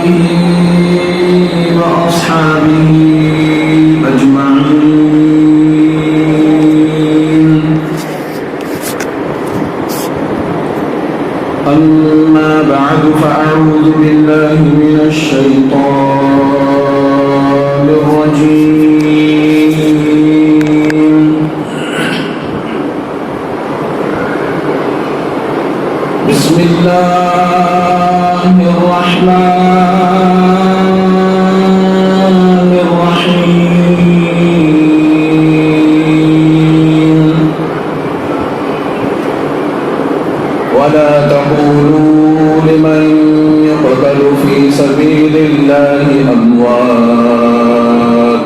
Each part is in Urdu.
آله وأصحابه أجمعين. أما بعد فأعوذ بالله من الشيطان الرجيم. بسم الله الرحمن الرحيم. ولا تقولوا لمن يقتل في سبيل الله أموات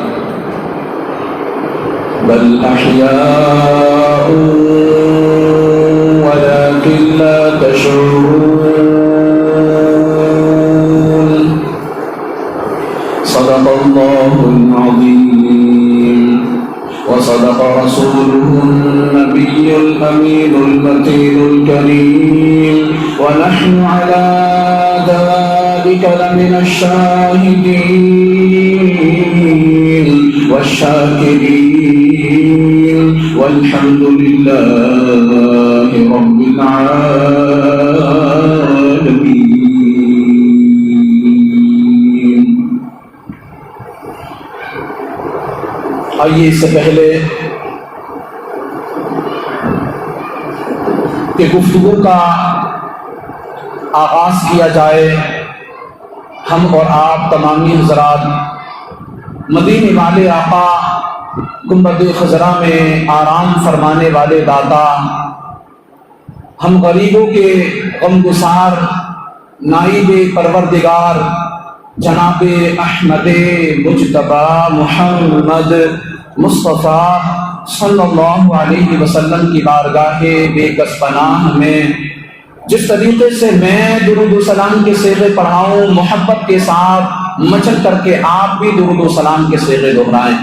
بل أحياء ولكن لا تشعرون. صدق الله العظيم وصدق رسوله النبي الأمين المتين الكريم، ونحن على ذلك لمن الشاهدين والشاكرين، والحمد لله رب العالمين. آئیے اس سے پہلے کہ گفتگو کا آغاز کیا جائے، ہم اور آپ تمامی حضرات مدینے والے آقا گنبد خضرا میں آرام فرمانے والے داتا، ہم غریبوں کے غمگسار نائب پروردگار جناب احمد مجتبی محمد مصطفیٰ صلی اللہ علیہ وسلم کی بارگاہ بے کس پناہ میں جس طریقے سے میں درود و سلام کے صیغے پڑھاؤں، محبت کے ساتھ مچل کر کے آپ بھی درود و سلام کے صیغے دہرائیں.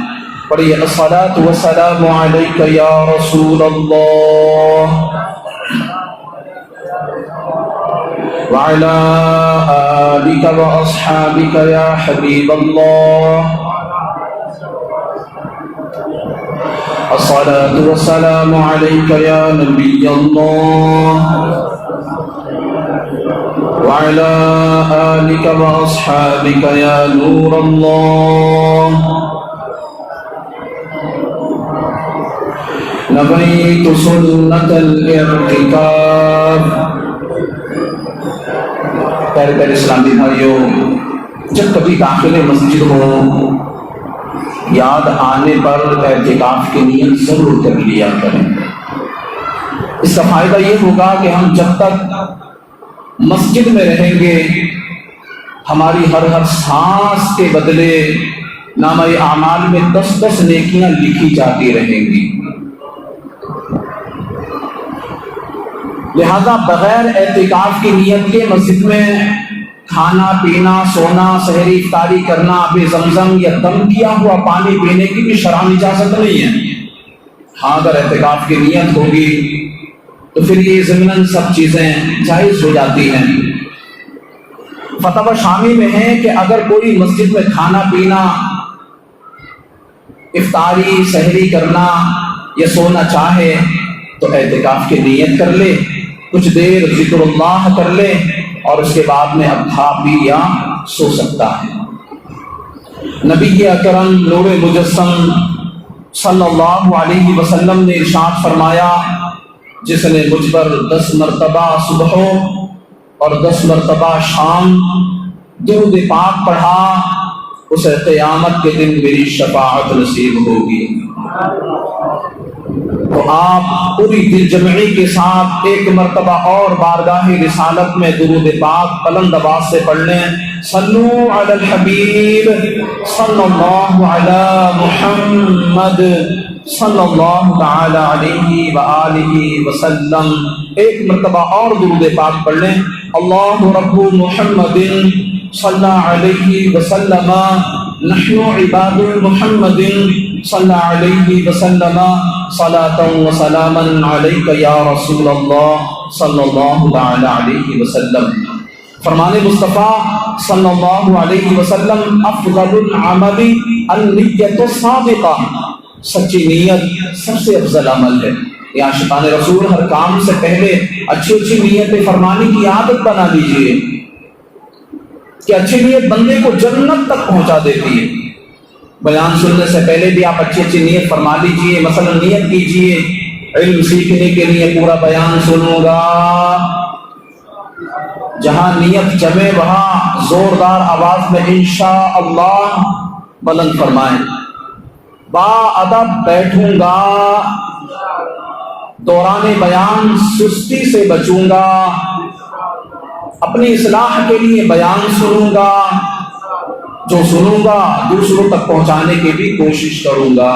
پڑھیے الصلاۃ والسلام علیک یا رسول اللہ وعلی آلک واصحابک یا حبیب اللہ. الصلاۃ والسلام علیک یا نبی اللہ وعلى آلك وأصحابك يا نور الله. نبيت سنة الاعتكاف. پیارے اسلامی بھائیوں، جب کبھی داخل مسجد ہو، یاد آنے پر اعتکاف کی نیت ضرور کر لیا کریں. اس کا فائدہ یہ ہوگا کہ ہم جب تک مسجد میں رہیں گے، ہماری ہر سانس کے بدلے نامہ اعمال میں 10 نیکیاں لکھی جاتی رہیں گی. لہذا بغیر اعتکاف کی نیت کے مسجد میں کھانا پینا، سونا، سحری افطاری کرنا، آب زمزم یا دم کیا ہوا پانی پینے کی بھی شرعی اجازت نہیں ہے. ہاں اگر اعتکاف کی نیت ہوگی تو پھر یہ ضمناً سب چیزیں جائز ہو جاتی ہیں. فتاوی شامی میں ہے کہ اگر کوئی مسجد میں کھانا پینا، افطاری، سحری کرنا یا سونا چاہے تو اعتکاف کی نیت کر لے، کچھ دیر ذکر اللہ کر لے اور اس کے بعد میں اب کھا پی یا سو سکتا ہے. نبی اکرم نور مجسم صلی اللہ علیہ وسلم نے ارشاد فرمایا، جس نے مجھ پر 10 مرتبہ صبح اور 10 مرتبہ شام درود پاک پڑھا، اسے قیامت کے دن میری شفاعت نصیب ہوگی. تو آپ پوری دل جمعی کے ساتھ ایک مرتبہ اور بارگاہ رسالت میں درود پاک بلند آواز سے پڑھ لیں. صلو علی الحبیب صلی اللہ علی محمد صلی اللہ تعالی علیہ وآلہ وسلم. ایک مرتبہ اور درود پاک پڑھ لیں. اللہ رب محمد صلی علیہ وسلم نحن عباد محمد صلی علیہ وسلم صلاۃ و سلاما علیک یا رسول اللہ صلی اللہ تعالی علیہ وسلم. فرمان مصطفیٰ صلی اللہ علیہ وسلم افضل العمل النیت الصادقہ، سچی نیت سب سے افضل عمل ہے۔ یا عاشقان رسول ہر کام سے پہلے اچھی اچھی نیتیں فرمانے کی عادت بنا لیجئے کہ اچھی نیت بندے کو جنت تک پہنچا دیتی ہے۔ بیان سننے سے پہلے بھی آپ اچھی اچھی نیت فرما لیجئے، مثلا نیت کیجئے علم سیکھنے کے لیے پورا بیان سنوں گا، جہاں نیت جمے وہاں زوردار آواز میں انشاءاللہ بلند فرمائیں۔ با ادب بیٹھوں گا، دوران بیان سستی سے بچوں گا، اپنی اصلاح کے لیے بیان سنوں گا، جو سنوں گا دوسروں تک پہنچانے کی بھی کوشش کروں گا۔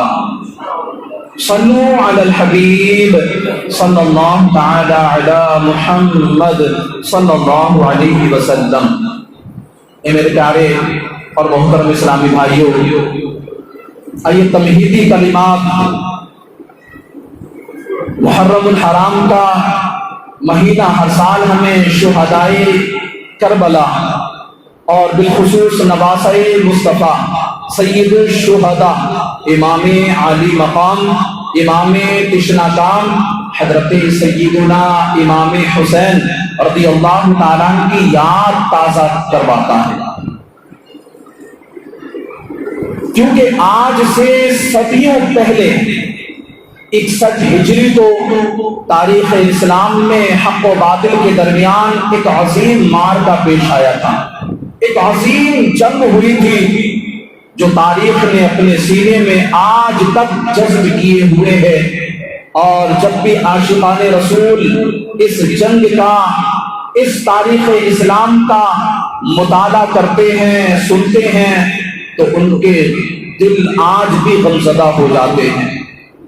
صلو علی الحبیب صلی اللہ تعالی علی محمد صلی اللہ علیہ وسلم۔ اے میرے پیارے اور محترم اسلامی بھائیوں، آئیے تمہیدی کلمات، محرم الحرام کا مہینہ ہر سال ہمیں شہدائے کربلا اور بالخصوص نواسۂ مصطفیٰ سید الشہداء امام عالی مقام امام تشنا کام حضرت سیدنا امام حسین رضی اللہ تعالیٰ عنہ کی یاد تازہ کرواتا ہے، کیونکہ آج سے صدیوں پہلے 61 ہجری کو تاریخ اسلام میں حق و باطل کے درمیان ایک عظیم معرکہ پیش آیا تھا، ایک عظیم جنگ ہوئی تھی جو تاریخ نے اپنے سینے میں آج تک جذب کیے ہوئے ہے۔ اور جب بھی عاشقان رسول اس جنگ کا، اس تاریخ اسلام کا مطالعہ کرتے ہیں، سنتے ہیں، تو ان کے دل آج بھی غمزدہ ہو جاتے ہیں،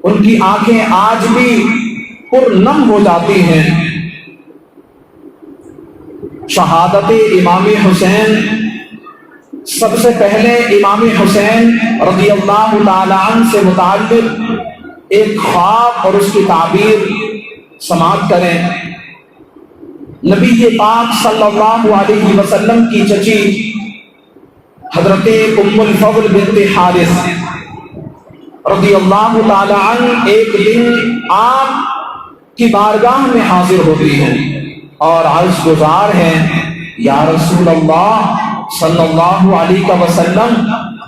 ان کی آنکھیں آج بھی پرنم ہو جاتی ہیں۔ شہادت امام حسین، سب سے پہلے امام حسین رضی اللہ تعالیٰ عنہ سے متعلق ایک خواب اور اس کی تعبیر سماعت کریں۔ نبی پاک صلی اللہ علیہ وسلم کی چچی حضرت ام الفضل بنت حارث رضی اللہ تعالیٰ عنہ ایک دن آپ کی بارگاہ میں حاضر ہوتی ہیں اور عرض گزار ہیں، یا رسول اللہ صلی اللہ علیہ وسلم،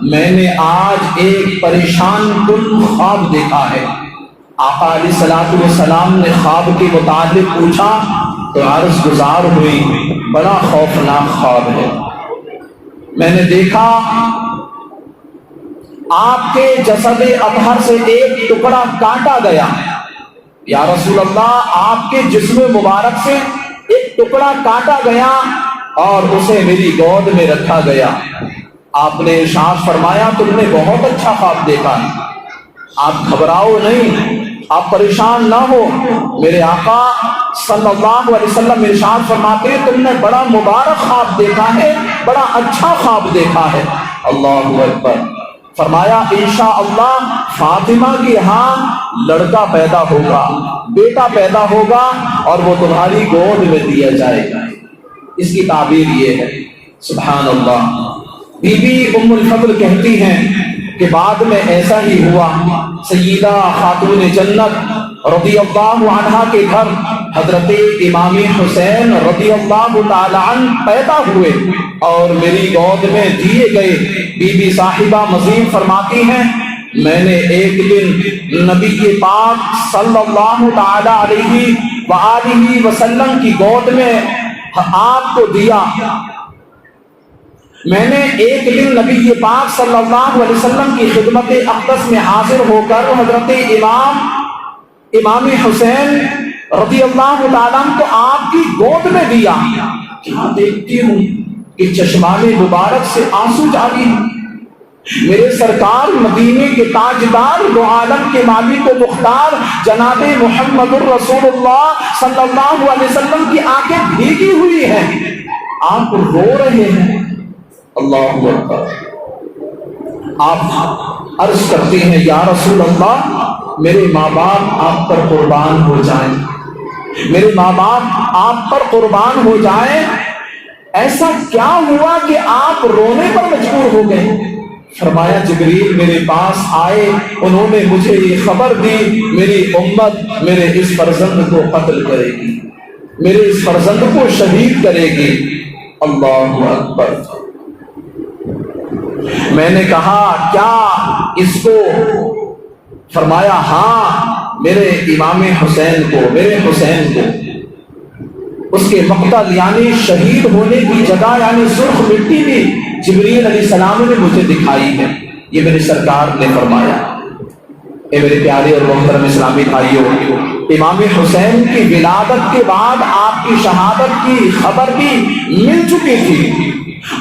میں نے آج ایک پریشان کن خواب دیکھا ہے۔ آقا علیہ الصلوۃ والسلام نے خواب کے متعلق پوچھا تو عرض گزار ہوئی، بڑا خوفناک خواب ہے۔ میں نے دیکھا آپ کے جسد اطہر سے ایک ٹکڑا کاٹا گیا۔ یا رسول اللہ، آپ کے جسم مبارک سے ایک ٹکڑا کاٹا گیا اور اسے میری گود میں رکھا گیا۔ آپ نے ارشاد فرمایا، تم نے بہت اچھا خواب دیکھا ہے، آپ گھبراؤ نہیں، آپ پریشان نہ ہو۔ میرے آقا صلی اللہ علیہ وسلم ارشاد فرماتے ہیں، تم نے بڑا مبارک خواب دیکھا ہے، بڑا اچھا خواب دیکھا ہے۔ اللہ اکبر۔ فرمایا، انشاءاللہ فاطمہ کی ہاں لڑکا پیدا ہوگا، بیٹا پیدا ہوگا اور وہ تمہاری گود میں دیا جائے گا۔ اس کی تعبیر یہ ہے۔ سبحان اللہ۔ بی بی ام الفضل کہتی ہیں کہ بعد میں ایسا ہی ہوا، سیدہ خاتون جنت رضی اللہ عنہا کے گھر حضرت امام حسین رضی اللہ تعالی عنہ پیدا ہوئے اور میری گود میں دیے گئے۔ بی بی صاحبہ مزید فرماتی ہیں، میں نے ایک دن نبی پاک صلی اللہ تعالی علیہ وآلہ وسلم کی گود میں آپ کو دیا۔ میں نے ایک دن نبی پاک صلی اللہ علیہ وسلم کی خدمت اقدس میں حاضر ہو کر حضرت امام حسین رضی اللہ تعالیٰ عنہ کو آپ کی گود میں دیا۔ کیا دیکھتی ہوں کہ چشمان مبارک سے آنسو جاری ہیں۔ میرے سرکار مدینے کے تاجدار، دو عالم کے مالک و مختار جناب محمد الرسول اللہ صلی اللہ علیہ وسلم کی آنکھیں بھیگی ہوئی ہیں، آپ رو رہے ہیں۔ اللہ اکبر۔ آپ عرض کرتے ہیں، یا رسول اللہ، میرے ماں باپ آپ پر قربان ہو جائیں، میرے ماں باپ آپ پر قربان ہو جائیں، ایسا کیا ہوا کہ آپ رونے پر مجبور ہو گئے؟ فرمایا جبریل میرے پاس آئے، انہوں نے مجھے یہ خبر دی میری امت میرے اس فرزند کو قتل کرے گی، میرے اس فرزند کو شہید کرے گی۔ اللہ اکبر۔ میں نے کہا کیا اس کو؟ فرمایا ہاں، میرے امام حسین کو، میرے حسین کو۔ اس کے مقتل یعنی شہید ہونے کی جگہ یعنی سرخ مٹی بھی جبریل علیہ السلام نے مجھے دکھائی ہے، یہ میرے سرکار نے فرمایا۔ اے میرے پیارے اور محترم اسلامی بھائیوں، امام حسین کی ولادت کے بعد آپ کی شہادت کی خبر بھی مل چکی تھی،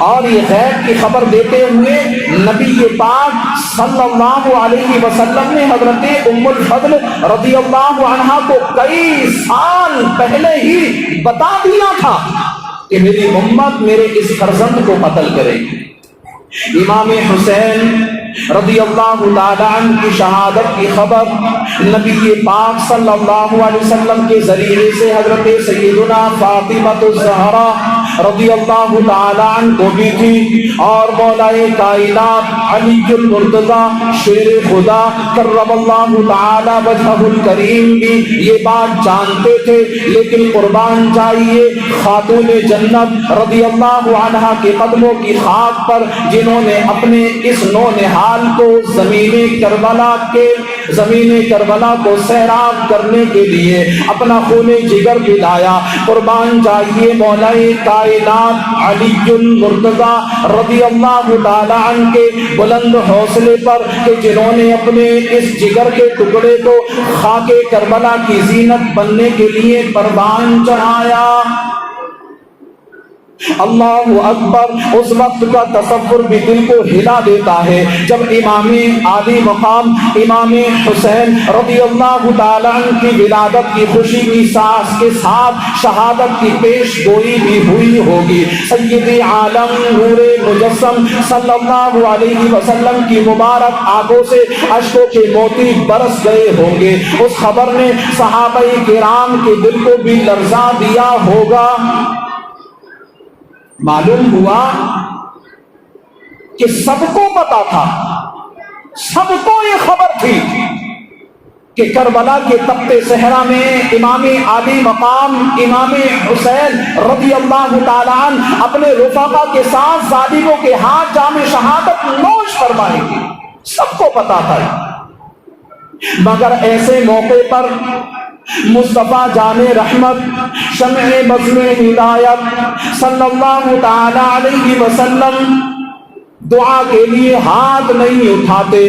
اور یہ غیب کی خبر دیتے ہوئے نبی پاک صلی اللہ علیہ وسلم نے حضرت ام الفضل رضی اللہ عنہا کو کئی سال پہلے ہی بتا دیا تھا کہ میری امت میرے اس فرزند کو قتل کرے گی۔ امام حسین رضی اللہ تعالی عنہ کی شہادت کی خبر نبی پاک صلی اللہ علیہ وسلم کے ذریعے سے حضرت سیدنا فاطمہ الزہرا رضی اللہ تعالی عنہ کو بھی تھی، اور مولا کائنات علی المرتضی شیر خدا کرم اللہ تعالی وجہہ الکریم بھی یہ بات جانتے تھے، لیکن قربان جائیے خاتون جنت رضی اللہ عنہا کے قدموں کی خاک پر جنہوں نے اپنے اس نونہال کو زمین کربلا کو سیراب کرنے کے لیے اپنا خون جگر پلایا۔ قربان جائیے مولا کائنات علی المرتضی رضی اللہ تعالی عنہ کے بلند حوصلے پر کہ جنہوں نے اپنے اس جگر کے ٹکڑے کو خاک کربلا کی زینت بننے کے لیے قربان چڑھایا۔ اللہ اکبر۔ اس وقت کا تصور بھی دل کو ہلا دیتا ہے جب امام عالی مقام امام حسین رضی اللہ تعالی عنہ کی ولادت کی خوشی کی ساز کے ساتھ شہادت کی پیش گوئی بھی ہوئی ہوگی۔ سید عالم نور مجسم صلی اللہ علیہ وسلم کی مبارک آنکھوں سے اشکوں کے موتی برس گئے ہوں گے۔ اس خبر نے صحابہ کرام کے دل کو بھی لرزا دیا ہوگا۔ معلوم ہوا کہ سب کو پتا تھا، سب کو یہ خبر تھی کہ کربلا کے تپتے صحرا میں امام عالی مقام امام حسین رضی اللہ تعالیٰ عنہ اپنے رفقا کے ساتھ ظالموں کے ہاتھ جام شہادت نوش فرمائیں گے، سب کو پتا تھا۔ مگر ایسے موقع پر مصطفیٰ جان رحمت شمع بزم ہدایت صلی اللہ تعالی علیہ وسلم دعا کے لیے ہاتھ نہیں اٹھاتے۔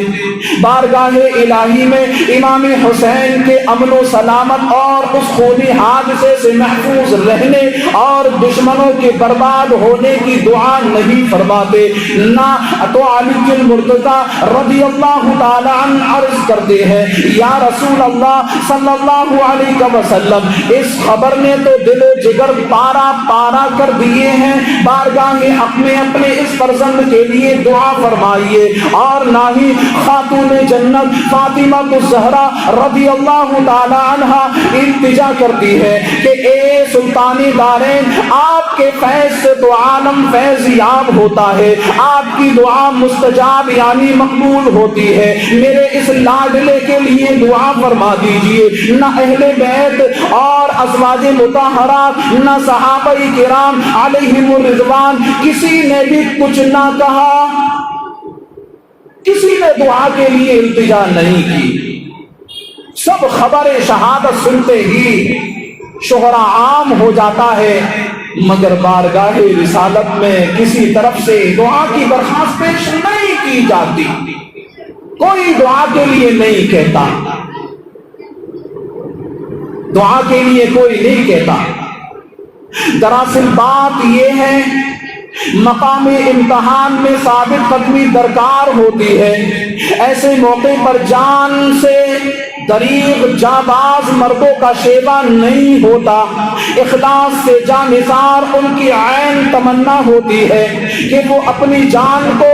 بارگاہ الہی میں امام حسین کے امن و سلامت اور اس خونی حادثے سے محفوظ رہنے اور دشمنوں کے برباد ہونے کی دعا نہیں فرماتے، نہ تو علی المرتضی رضی اللہ تعالی عنہ عرض کرتے ہیں یا رسول اللہ صلی اللہ علیہ وسلم اس خبر نے تو دل و جگر پارا پارا کر دیے ہیں، بارگاہ میں اپنے اس فرزند کے لیے دعا فرمائیے۔ اور نہ ہی خاتون جنت فاطمہ الزہرا رضی اللہ تعالی عنہا التجا کرتی ہے کہ اے سلطانی دارین، آپ کے فیض سے تو عالم فیض یاب ہوتا ہے، آپ کی دعا مستجاب یعنی مقبول ہوتی ہے، میرے اس لاڈلے کے لیے دعا فرما دیجئے۔ نہ اہل بیت اور ازواج مطہرات نہ صحابہ کرام علیہم الرضوان کسی نے بھی کچھ نہ کہا، کسی نے دعا کے لیے التجا نہیں کی۔ سب خبر شہادت سنتے ہی شہرا عام ہو جاتا ہے، مگر بارگاہ رسالت میں کسی طرف سے دعا کی درخواست پیش نہیں کی جاتی، کوئی دعا کے لیے نہیں کہتا، دعا کے لیے کوئی نہیں کہتا۔ دراصل بات یہ ہے مقام امتحان میں ثابت قدمی درکار ہوتی ہے، ایسے موقع پر جان سے دریغ جانباز مردوں کا شیوا نہیں ہوتا، اخلاص سے جان نثار ان کی عین تمنا ہوتی ہے کہ وہ اپنی جان کو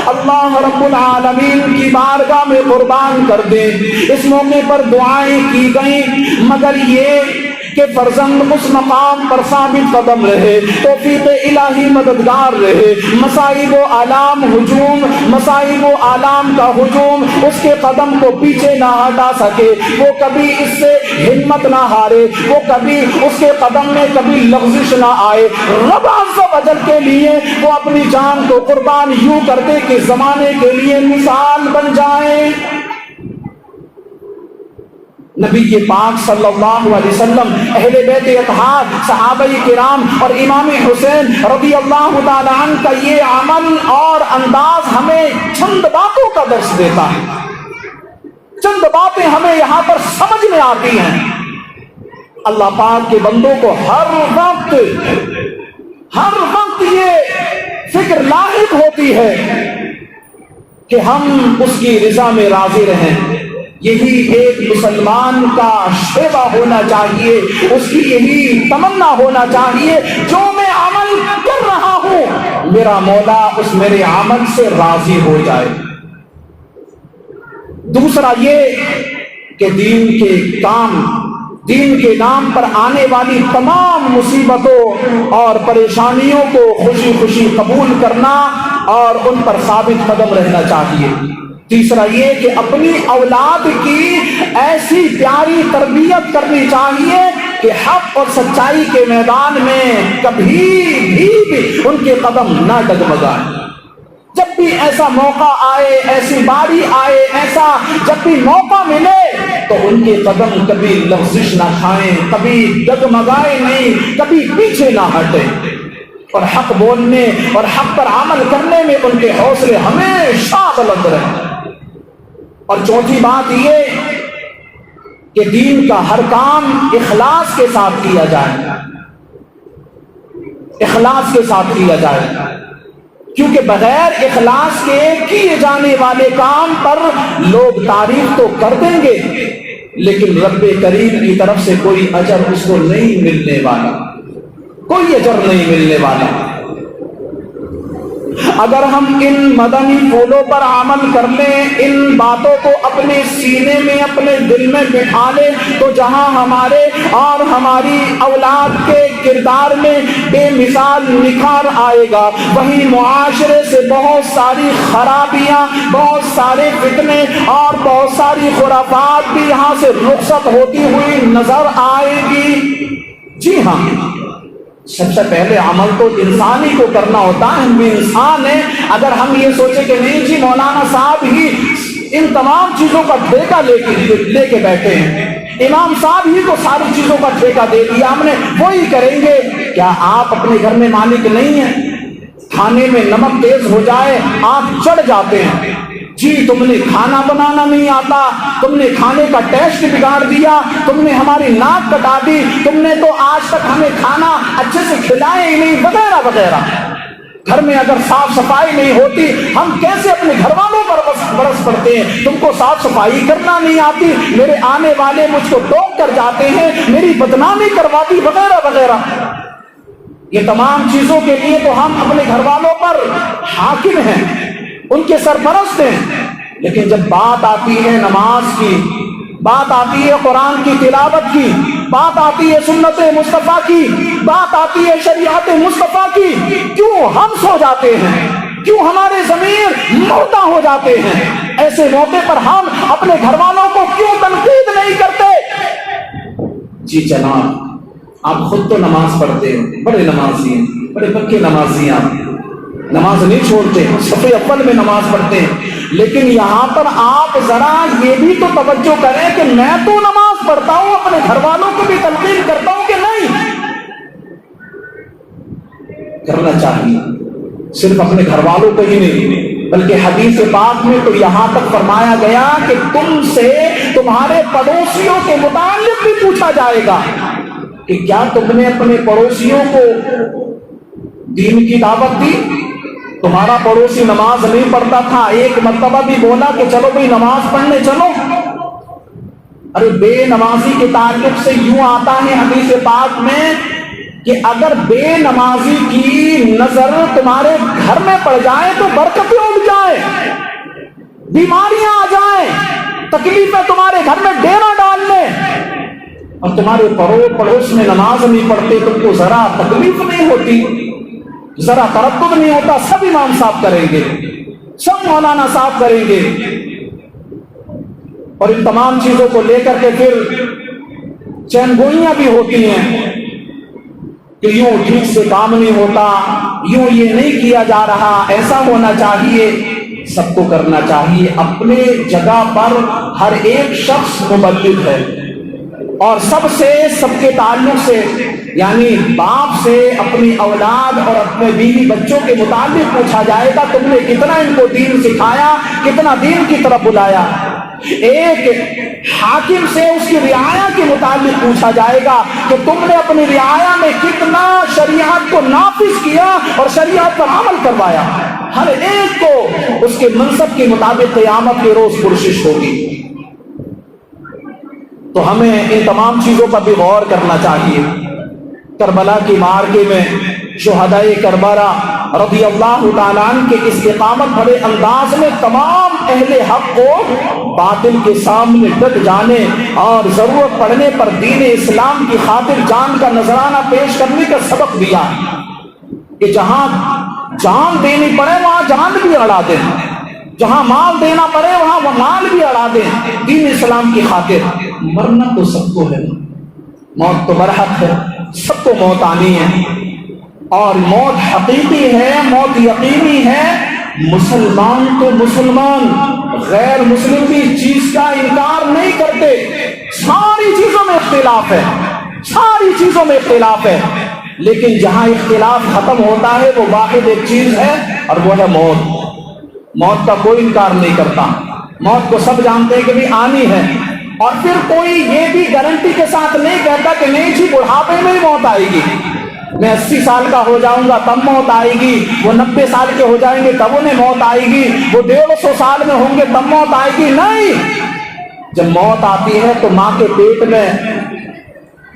اللہ رب العالمین کی بارگاہ میں قربان کر دیں۔ اس موقع پر دعائیں کی گئیں، مگر یہ کہ فرزند اس مقام پر ثابت قدم رہے، توفیق الہی مددگار رہے، مصائب و آلام ہجوم، مصائب و آلام کا ہجوم اس کے قدم کو پیچھے نہ ہٹا سکے، وہ کبھی اس سے ہمت نہ ہارے، وہ کبھی اس کے قدم میں کبھی لغزش نہ آئے۔ رب عز و جل کے لیے وہ اپنی جان کو قربان یوں کرتے کہ زمانے کے لیے مثال بن جائیں۔ نبی پاک صلی اللہ علیہ وسلم، اہل بیت اطہار، صحابہ کرام اور امام حسین رضی اللہ تعالی عنہ کا یہ عمل اور انداز ہمیں چند باتوں کا درس دیتا ہے۔ چند باتیں ہمیں یہاں پر سمجھ میں آتی ہیں۔ اللہ پاک کے بندوں کو ہر وقت یہ فکر لاحق ہوتی ہے کہ ہم اس کی رضا میں راضی رہیں۔ یہی ایک مسلمان کا شیوا ہونا چاہیے، اس کی یہی تمنا ہونا چاہیے، جو میں عمل کر رہا ہوں میرا مولا اس میرے عمل سے راضی ہو جائے۔ دوسرا یہ کہ دین کے کام، دین کے نام پر آنے والی تمام مصیبتوں اور پریشانیوں کو خوشی خوشی قبول کرنا اور ان پر ثابت قدم رہنا چاہیے۔ تیسرا یہ کہ اپنی اولاد کی ایسی پیاری تربیت کرنی چاہیے کہ حق اور سچائی کے میدان میں کبھی بھی ان کے قدم نہ ڈگمگائیں۔ جب بھی ایسا موقع آئے، ایسی باری آئے، ایسا جب بھی موقع ملے تو ان کے قدم کبھی لغزش نہ کھائیں، کبھی ڈگمگائیں نہیں، کبھی پیچھے نہ ہٹیں، اور حق بولنے اور حق پر عمل کرنے میں ان کے حوصلے ہمیشہ بلند رہیں۔ اور چوتھی بات یہ کہ دین کا ہر کام اخلاص کے ساتھ کیا جائے، اخلاص کے ساتھ کیا جائے، کیونکہ بغیر اخلاص کے کیے جانے والے کام پر لوگ تعریف تو کر دیں گے لیکن رب کریم کی طرف سے کوئی اجر اس کو نہیں ملنے والا، کوئی اجر نہیں ملنے والا۔ اگر ہم ان مدنی پھولوں پر عمل کر لیں، ان باتوں کو اپنے سینے میں، اپنے دل میں بٹھا لیں، تو جہاں ہمارے اور ہماری اولاد کے کردار میں بے مثال نکھار آئے گا، وہیں معاشرے سے بہت ساری خرابیاں، بہت سارے فتنے اور بہت ساری خرافات بھی یہاں سے رخصت ہوتی ہوئی نظر آئے گی۔ جی ہاں، سب سے پہلے عمل تو انسان ہی کو کرنا ہوتا ہے، ہم بھی انسان ہیں۔ اگر ہم یہ سوچیں کہ نہیں جی مولانا صاحب ہی ان تمام چیزوں کا ٹھیکہ لے کے بیٹھے ہیں، امام صاحب ہی کو ساری چیزوں کا ٹھیکہ دے دیا، ہم نے وہی کریں گے، کیا آپ اپنے گھر میں مالک نہیں ہیں؟ کھانے میں نمک تیز ہو جائے آپ چڑھ جاتے ہیں، جی تم نے کھانا بنانا نہیں آتا، تم نے کھانے کا ٹیسٹ بگاڑ دیا، تم نے ہماری ناک کٹا دی، تم نے تو آج تک ہمیں کھانا اچھے سے کھلائے ہی نہیں، وغیرہ وغیرہ۔ گھر میں اگر صاف صفائی نہیں ہوتی ہم کیسے اپنے گھر والوں پر برس پڑتے ہیں، تم کو صاف صفائی کرنا نہیں آتی، میرے آنے والے مجھ کو ٹوک کر جاتے ہیں، میری بدنامی کرواتی، وغیرہ وغیرہ۔ یہ تمام چیزوں کے لیے تو ہم اپنے گھر والوں پر حاکم ہیں، ان کے سرپرست ہیں، لیکن جب بات آتی ہے نماز کی، بات آتی ہے قرآن کی تلاوت کی، بات آتی ہے سنت مصطفیٰ کی، بات آتی ہے شریعت مصطفیٰ کی، کیوں ہم سو جاتے ہیں، کیوں ہمارے ضمیر مردہ ہو جاتے ہیں؟ ایسے موقع پر ہم اپنے گھر والوں کو کیوں تنقید نہیں کرتے؟ جی جناب، آپ خود تو نماز پڑھتے ہیں، بڑے نمازی ہیں، بڑے پکے نمازی ہیں، آپ نماز نہیں چھوڑتے، صف اول میں نماز پڑھتے ہیں، لیکن یہاں پر آپ ذرا یہ بھی تو توجہ کریں کہ میں تو نماز پڑھتا ہوں، اپنے گھر والوں کو بھی تلقین کرتا ہوں کہ نہیں؟ کرنا چاہیے، صرف اپنے گھر والوں کو ہی نہیں بلکہ حدیث پاک میں تو یہاں تک فرمایا گیا کہ تم سے تمہارے پڑوسیوں کے متعلق بھی پوچھا جائے گا کہ کیا تم نے اپنے پڑوسیوں کو دین کی دعوت دی؟ تمہارا پڑوسی نماز نہیں پڑھتا تھا، ایک مرتبہ بھی بولا کہ چلو بھائی نماز پڑھنے چلو؟ ارے بے نمازی کے تعلق سے یوں آتا ہے حدیث پاک میں کہ اگر بے نمازی کی نظر تمہارے گھر میں پڑ جائے تو برکتیں اٹھ جائیں، بیماریاں آ جائیں، تکلیفیں تمہارے گھر میں ڈیرا ڈال لیں، اور تمہارے پڑوس میں نماز نہیں پڑھتے، تم کو ذرا تکلیف نہیں ہوتی، ذرا تردد نہیں ہوتا، سب امام صاحب کریں گے، سب مولانا صاحب کریں گے. اور ان تمام چیزوں کو لے کر کے پھر چین گوئیاں بھی ہوتی ہیں کہ یوں ٹھیک سے کام نہیں ہوتا، یوں یہ نہیں کیا جا رہا، ایسا ہونا چاہیے. سب کو کرنا چاہیے. اپنے جگہ پر ہر ایک شخص مبلغ ہے، اور سب سے، سب کے تعلق سے، یعنی باپ سے اپنی اولاد اور اپنے بیوی بچوں کے متعلق پوچھا جائے گا تم نے کتنا ان کو دین سکھایا، کتنا دین کی طرف بلایا. ایک حاکم سے اس کی رعایا کے متعلق پوچھا جائے گا کہ تم نے اپنی رعایا میں کتنا شریعت کو نافذ کیا اور شریعت پر عمل کروایا. ہر ایک کو اس کے منصب کے مطابق قیامت کے روز پرسش ہوگی. تو ہمیں ان تمام چیزوں پر بھی غور کرنا چاہیے. کربلا کی معرکے میں شہدائے کربلا رضی اللہ تعالیٰ عنہ کے استقامت بھرے انداز میں تمام اہل حق کو باطل کے سامنے ڈٹ جانے اور ضرورت پڑنے پر دین اسلام کی خاطر جان کا نذرانہ پیش کرنے کا سبق دیا کہ جہاں جان دینی پڑے وہاں جان بھی اڑا دیں، جہاں مال دینا پڑے وہاں وہ مال بھی اڑا دیں دین اسلام کی خاطر. مرنا تو سب کو ہے، موت تو برحق ہے، سب کو موت آنی ہے، اور موت حقیقی ہے، موت یقینی ہے. مسلمان تو مسلمان، غیر مسلم بھی اس چیز کا انکار نہیں کرتے. ساری چیزوں میں اختلاف ہے، ساری چیزوں میں اختلاف ہے، لیکن جہاں اختلاف ختم ہوتا ہے وہ واحد ایک چیز ہے اور وہ ہے موت. موت کا کوئی انکار نہیں کرتا، موت کو سب جانتے ہیں کہ بھی آنی ہے. اور پھر کوئی یہ بھی گارنٹی کے ساتھ نہیں کہتا کہ نہیں جی بڑھاپے میں ہی موت آئے گی، میں 80 سال کا ہو جاؤں گا تب موت آئے گی، وہ 90 سال کے ہو جائیں گے تب انہیں موت آئے گی، وہ 150 سال میں ہوں گے تب موت آئے گی. نہیں، جب موت آتی ہے تو ماں کے پیٹ میں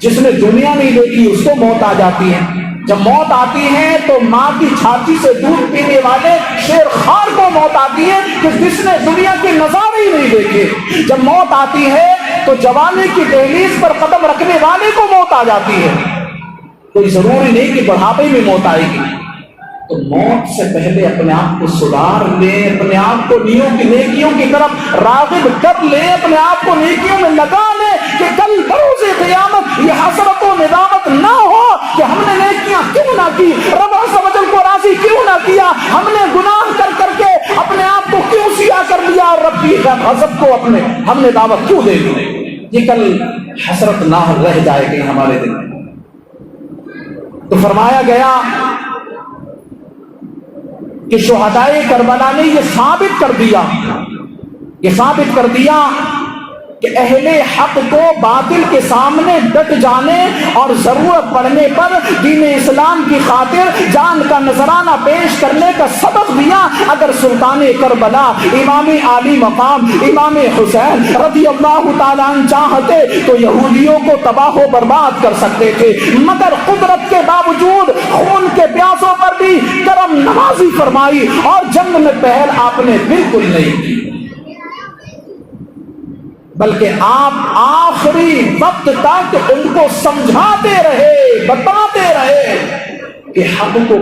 جس نے دنیا نہیں دیکھی اس کو موت آ جاتی ہے. جب موت آتی ہے تو ماں کی چھاتی سے دودھ پینے والے شیر خوار کو موت آتی ہے کہ جس نے دنیا کے نظارے ہی نہیں دیکھے. جب موت آتی ہے تو جوانی کی دہلیز پر قدم رکھنے والے کو موت آ جاتی ہے. کوئی ضروری نہیں کہ بڑھاپے میں موت آئے گی. تو موت سے پہلے اپنے آپ کو سدھار لیں، اپنے آپ کو نیکیوں کی طرف راغب کر لیں، اپنے آپ کو نیکیوں میں لگا لیں کہ کل بروز قیامت یہ حسرت و ندامت نہ ہو کہ ہم نے نیکیاں کیوں نہ کی، رب عز و جل کو راضی کیوں نہ کیا، ہم نے گناہ کر کے اپنے آپ کو کیوں سیاہ کر لیا اور رب کی غضب کو ہم نے دعوت کیوں دے دی. یہ کل حسرت نہ رہ جائے گی ہمارے دل میں. تو فرمایا گیا کہ شہدائے کربلا نے یہ ثابت کر دیا کہ اہل حق کو باطل کے سامنے ڈٹ جانے اور ضرورت پڑنے پر دین اسلام کی خاطر جان کا نذرانہ پیش کرنے کا سبق دیا. اگر سلطان کربلا امام عالی مقام امام حسین رضی اللہ تعالیٰ عنہ چاہتے تو یہودیوں کو تباہ و برباد کر سکتے تھے، مگر قدرت کے باوجود خون کے پیاسوں پر بھی کرم نوازی فرمائی اور جنگ میں پہل آپ نے بالکل نہیں کی، بلکہ آپ آخری وقت تک ان کو سمجھاتے رہے، بتاتے رہے کہ حق کو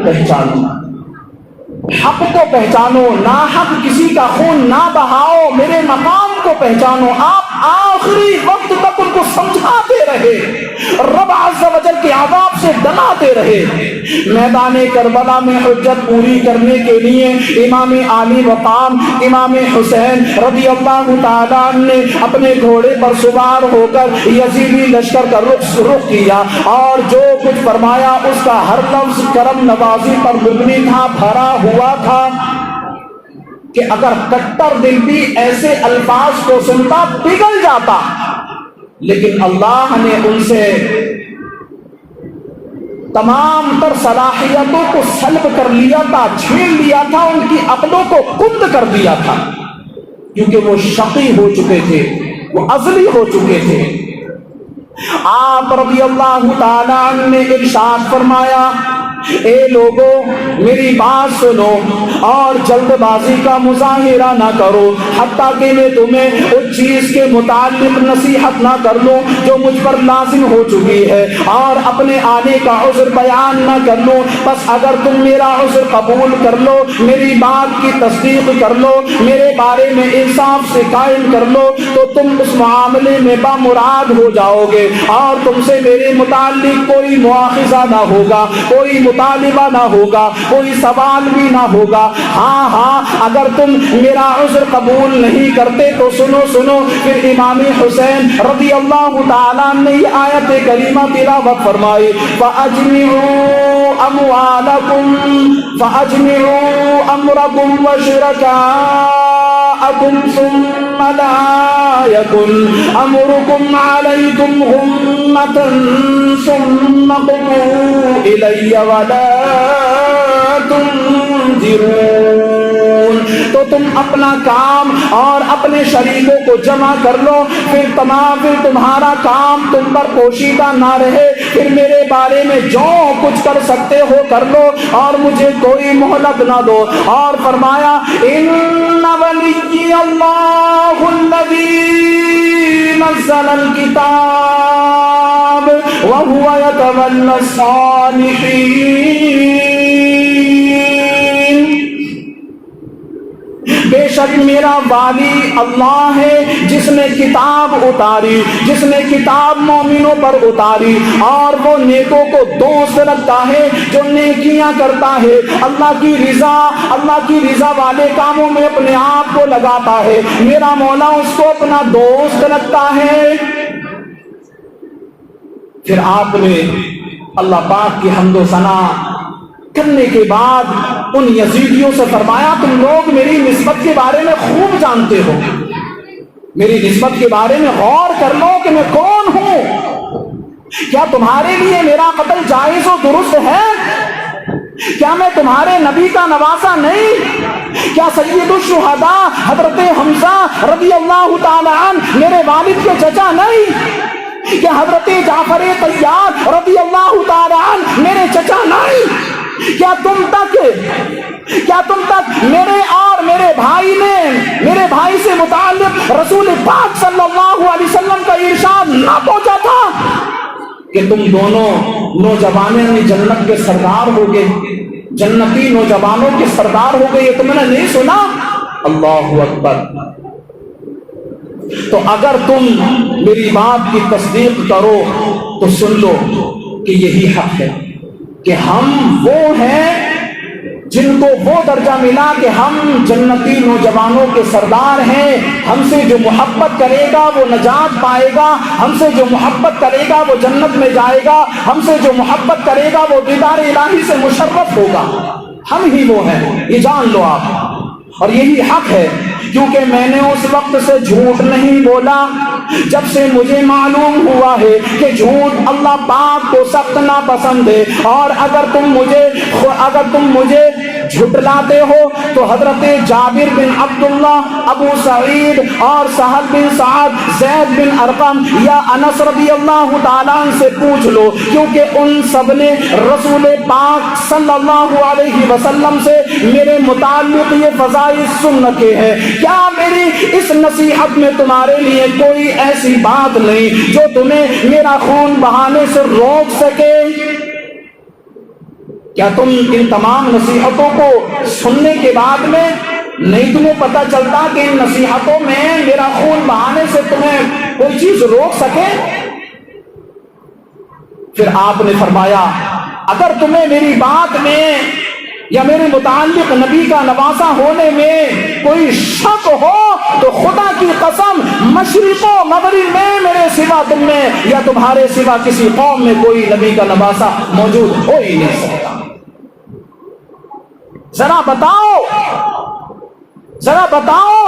پہچانو، ناحق کسی کا خون نہ بہاؤ، میرے مقام کو پہچانو. آپ آخری وقت تک ان کو سمجھاتے رہے، رب عز و جل کے عذاب سے ڈراتے رہے. میدان کربلا میں حجت پوری کرنے کے لیے امام عالی مقام امام حسین رضی اللہ تعالیٰ عنہ نے اپنے گھوڑے پر سوار ہو کر یزیدی لشکر کا رخ کیا اور جو کچھ فرمایا اس کا ہر لفظ کرم نوازی پر مبنی تھا، بھرا ہوا تھا کہ اگر کٹر دل بھی ایسے الفاظ کو سنتا پگھل جاتا. لیکن اللہ نے ان سے تمام تر صلاحیتوں کو سلب کر لیا تھا، چھین لیا تھا، ان کی عقلوں کو کند کر دیا تھا، کیونکہ وہ شقی ہو چکے تھے، وہ ازلی ہو چکے تھے. آپ رضی اللہ تعالیٰ عنہ نے ارشاد فرمایا، اے لوگوں میری بات سنو اور جلد بازی کا مظاہرہ نہ کرو حتیٰ کہ میں تمہیں اس چیز کے متعلق نصیحت نہ کر لوں جو مجھ پر لازم ہو چکی ہے اور اپنے آنے کا عذر بیان نہ کر لوں، بس اگر تم میرا عذر قبول کر لو، میری بات کی تصدیق کر لو، میرے بارے میں انصاف سے قائم کر لو تو تم اس معاملے میں بامراد ہو جاؤ گے اور تم سے میرے متعلق کوئی مواخذہ نہ ہوگا، کوئی مطالبہ نہ ہوگا، کوئی سوال بھی نہ ہوگا۔ ہاں اگر تم میرا عذر قبول نہیں کرتے تو سنو پھر امام حسین رضی اللہ تعالیٰ نے یہ آیت کریمہ تلاوت فرمائی، فَأَجْمِعُوا أَمْوَالَكُمْ فَأَجْمِعُوا أَمْرَكُمْ وَشُرَكَاءَكُمْ ثُمَّ لَا يَكُنْ أَمْرُكُمْ عَلَيْكُمْ غُمَّةً ثُمَّ قُضُوا إِلَيَّ وَلَا تُنْظِرُونَ۔ تو تم اپنا کام اور اپنے شریکوں کو جمع کر لو، پھر تمہارا کام تم پر پوشیدہ نہ رہے، پھر میرے بارے میں جو کچھ کر سکتے ہو کر لو اور مجھے کوئی مہلت نہ دو۔ اور فرمایا ان ولی اللہ الذی نزل الکتاب وهو یتولی الصالحین، بے شک میرا والی اللہ ہے جس نے کتاب اتاری، جس نے کتاب مومنوں پر اتاری، اور وہ نیکوں کو دوست رکھتا ہے جو نیکیاں کرتا ہے، اللہ کی رضا والے کاموں میں اپنے آپ کو لگاتا ہے، میرا مولا اس کو اپنا دوست رکھتا ہے۔ پھر آپ نے اللہ پاک کی حمد و ثنا کرنے کے بعد ان یزیدیوں سے فرمایا تم لوگ میری نسبت کے بارے میں خوب جانتے ہو، میری نسبت کے بارے میں غور کر لو کہ میں کون ہوں۔ کیا تمہارے لیے میرا قتل جائز و درست ہے؟ کیا میں تمہارے نبی کا نواسا نہیں؟ کیا سید الشہداء حضرت حمزہ رضی اللہ تعالی عنہ میرے والد کے چچا نہیں؟ کیا حضرت جعفر طیار رضی اللہ تعالی عنہ میرے چچا نہیں؟ کیا تم تک میرے اور میرے بھائی سے متعلق رسول پاک صلی اللہ علیہ وسلم کا ارشاد نہ پہنچا تھا کہ تم دونوں نوجوانوں جنت کے سردار ہو گئے، جنتی نوجوانوں کے سردار ہو گئے، یہ تم نے نہیں سنا؟ اللہ اکبر۔ تو اگر تم میری بات کی تصدیق کرو تو سن لو کہ یہی حق ہے کہ ہم وہ ہیں جن کو وہ درجہ ملا کہ ہم جنتی نوجوانوں کے سردار ہیں، ہم سے جو محبت کرے گا وہ نجات پائے گا، ہم سے جو محبت کرے گا وہ جنت میں جائے گا، ہم سے جو محبت کرے گا وہ دیدار الہی سے مشرف ہوگا، ہم ہی وہ ہیں، یہ جان لو آپ۔ اور یہی حق ہے کیونکہ میں نے اس وقت سے جھوٹ نہیں بولا جب سے مجھے معلوم ہوا ہے کہ جھوٹ اللہ پاک کو سخت ناپسند ہے، اور اگر تم مجھے جھٹلاتے ہو تو حضرت جابر بن عبداللہ، ابو سعید اور سہل بن سعد، زید بن ارقم یا انس رضی اللہ تعالیٰ عنہ سے پوچھ لو، کیونکہ ان سب نے رسول پاک صلی اللہ علیہ وسلم سے میرے متعلق یہ فضائل سن رکھے ہیں۔ کیا میری اس نصیحت میں تمہارے لیے کوئی ایسی بات نہیں جو تمہیں میرا خون بہانے سے روک سکے؟ کیا تم ان تمام نصیحتوں کو سننے کے بعد میں نہیں تمہیں پتہ چلتا کہ ان نصیحتوں میں میرا خون بہانے سے تمہیں کوئی چیز روک سکے؟ پھر آپ نے فرمایا اگر تمہیں میری بات میں یا میرے متعلق نبی کا نواسا ہونے میں کوئی شک ہو تو خدا کی قسم مشرق و مغرب میں میرے سوا تم میں یا تمہارے سوا کسی قوم میں کوئی نبی کا نواسا موجود ہو ہی نہیں سکتا۔ ذرا بتاؤ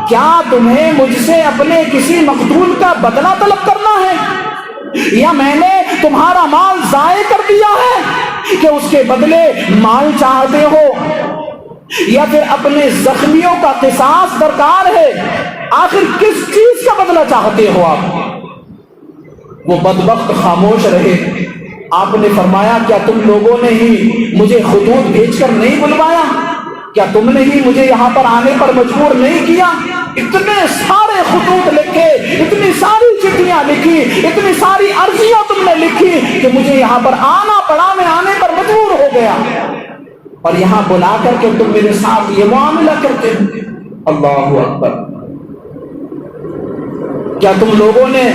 کیا تمہیں مجھ سے اپنے کسی مقتول کا بدلہ طلب کرنا ہے، یا میں نے تمہارا مال ضائع کر دیا ہے کہ اس کے بدلے مال چاہتے ہو، یا پھر اپنے زخمیوں کا قصاص درکار ہے؟ آخر کس چیز کا بدلہ چاہتے ہو آپ؟ وہ بدبخت خاموش رہے۔ آپ نے فرمایا کیا تم لوگوں نے ہی مجھے خطوط بھیج کر نہیں بلوایا؟ کیا تم نے ہی مجھے یہاں پر آنے پر مجبور نہیں کیا؟ اتنے سارے خطوط لکھے، اتنی ساری چٹھیاں لکھی، اتنی ساری عرضیاں تم نے لکھی کہ مجھے یہاں پر آنا پڑا، میں آنے پر مجبور ہو گیا، اور یہاں بلا کر کے تم میرے ساتھ یہ معاملہ کرتے ہو۔ اللہ اکبر! کیا تم لوگوں نے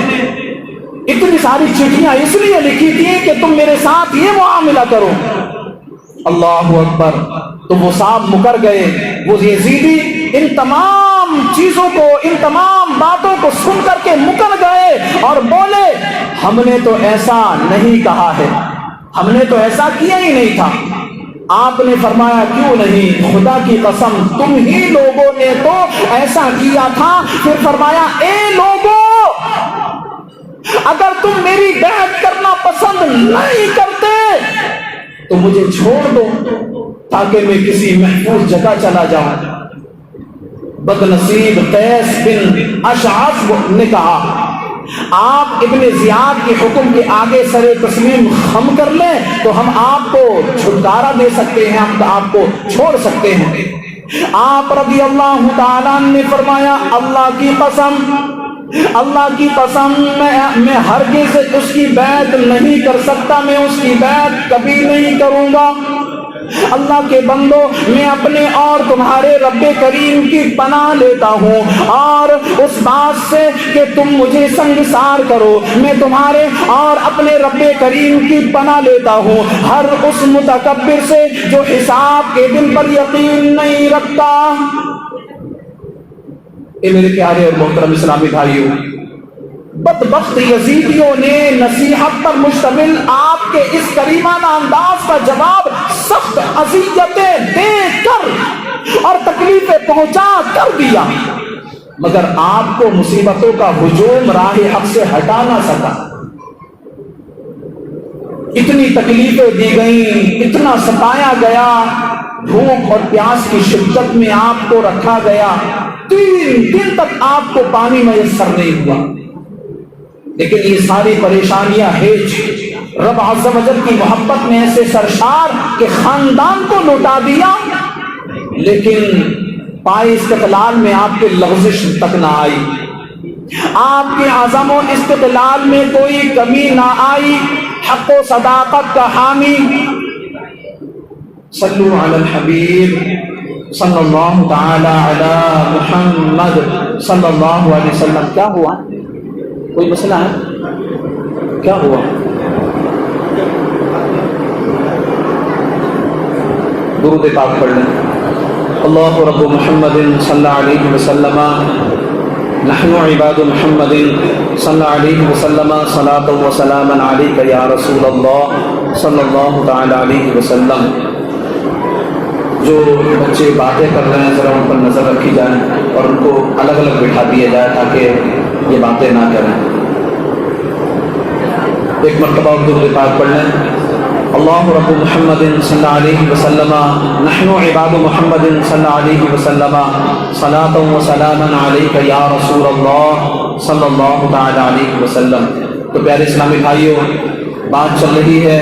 اتنی ساری چٹھیاں اس لیے لکھی تھی کہ تم میرے ساتھ یہ معاملہ کرو؟ اللہ اکبر! تو وہ صاحب مکر گئے، وہ یزیدی ان تمام چیزوں کو، ان تمام باتوں کو سن کر کے مکر گئے اور بولے ہم نے تو ایسا نہیں کہا ہے، ہم نے تو ایسا کیا ہی نہیں تھا۔ آپ نے فرمایا کیوں نہیں؟ خدا کی قسم تم ہی لوگوں نے تو ایسا کیا تھا۔ پھر فرمایا اے لوگوں، اگر تم میری بیعت کرنا پسند نہیں کرتے تو مجھے چھوڑ دو تاکہ میں کسی محفوظ جگہ چلا جاؤں۔ بد نصیب قیس بن اشعث نے کہا آپ ابن زیاد کے حکم کے آگے سر تسلیم خم کر لیں تو ہم آپ کو چھٹکارا دے سکتے ہیں، ہم آپ کو چھوڑ سکتے ہیں۔ آپ رضی اللہ تعالیٰ نے فرمایا اللہ کی قسم، اللہ کی قسم میں ہرگز اس کی بیعت نہیں کر سکتا، میں اس کی بیعت کبھی نہیں کروں گا۔ اللہ کے بندو، میں اپنے اور تمہارے رب کریم کی پناہ لیتا ہوں اور اس بات سے کہ تم مجھے سنگسار کرو، میں تمہارے اور اپنے رب کریم کی پناہ لیتا ہوں ہر اس متکبر سے جو حساب کے دن پر یقین نہیں رکھتا۔ اے میرے پیارے اور محترم اسلامی بھائیوں، بدبخت یزیدیوں نے نصیحت پر مشتمل آپ کے اس کریمانہ انداز کا جواب سخت اذیتیں دے کر اور تکلیفیں پہنچا کر دیا، مگر آپ کو مصیبتوں کا ہجوم راہ حق سے ہٹا نہ سکا۔ اتنی تکلیفیں دی گئیں، اتنا ستایا گیا، بھوک اور پیاس کی شدت میں آپ کو رکھا گیا، 3 دن تک آپ کو پانی میسر نہیں ہوا، لیکن یہ ساری پریشانیاں ہیج رب عز و جل کی محبت میں ایسے سرشار کہ خاندان کو لوٹا دیا، لیکن پائے استقلال میں آپ کے لغزش تک نہ آئی، آپ کے عزم و استقلال میں کوئی کمی نہ آئی۔ حق و صداقت کا حامی، صلو علی الحبیب صلی اللہ تعالی علی محمد صلی اللہ علیہ وسلم۔ کیا ہوا؟ کوئی مسئلہ ہے؟ کیا ہوا؟ درود پاک پڑھ لیں۔ اللہ رب محمد صلی اللہ علیہ وسلم، نحن عباد محمد صلی اللہ علیہ وسلم، صلاۃ و سلام علیک یا رسول اللہ صلی اللہ تعالی علیہ وسلم۔ جو بچے باتیں کر رہے ہیں ذرا ان پر نظر رکھی جائے اور ان کو الگ الگ بٹھا دیا جائے تاکہ یہ باتیں نہ کریں۔ ایک مرتبہ درود پاک پڑھ لیں۔ اللہ رب محمد صلی اللہ علیہ وسلم، نحن عباد محمد صلی اللہ علیہ وسلم، صلاۃ و سلام علیک یا رسول اللہ صلی اللہ تعالی علیہ وسلم۔ تو پیارے اسلامی بھائیوں، بات چل رہی ہے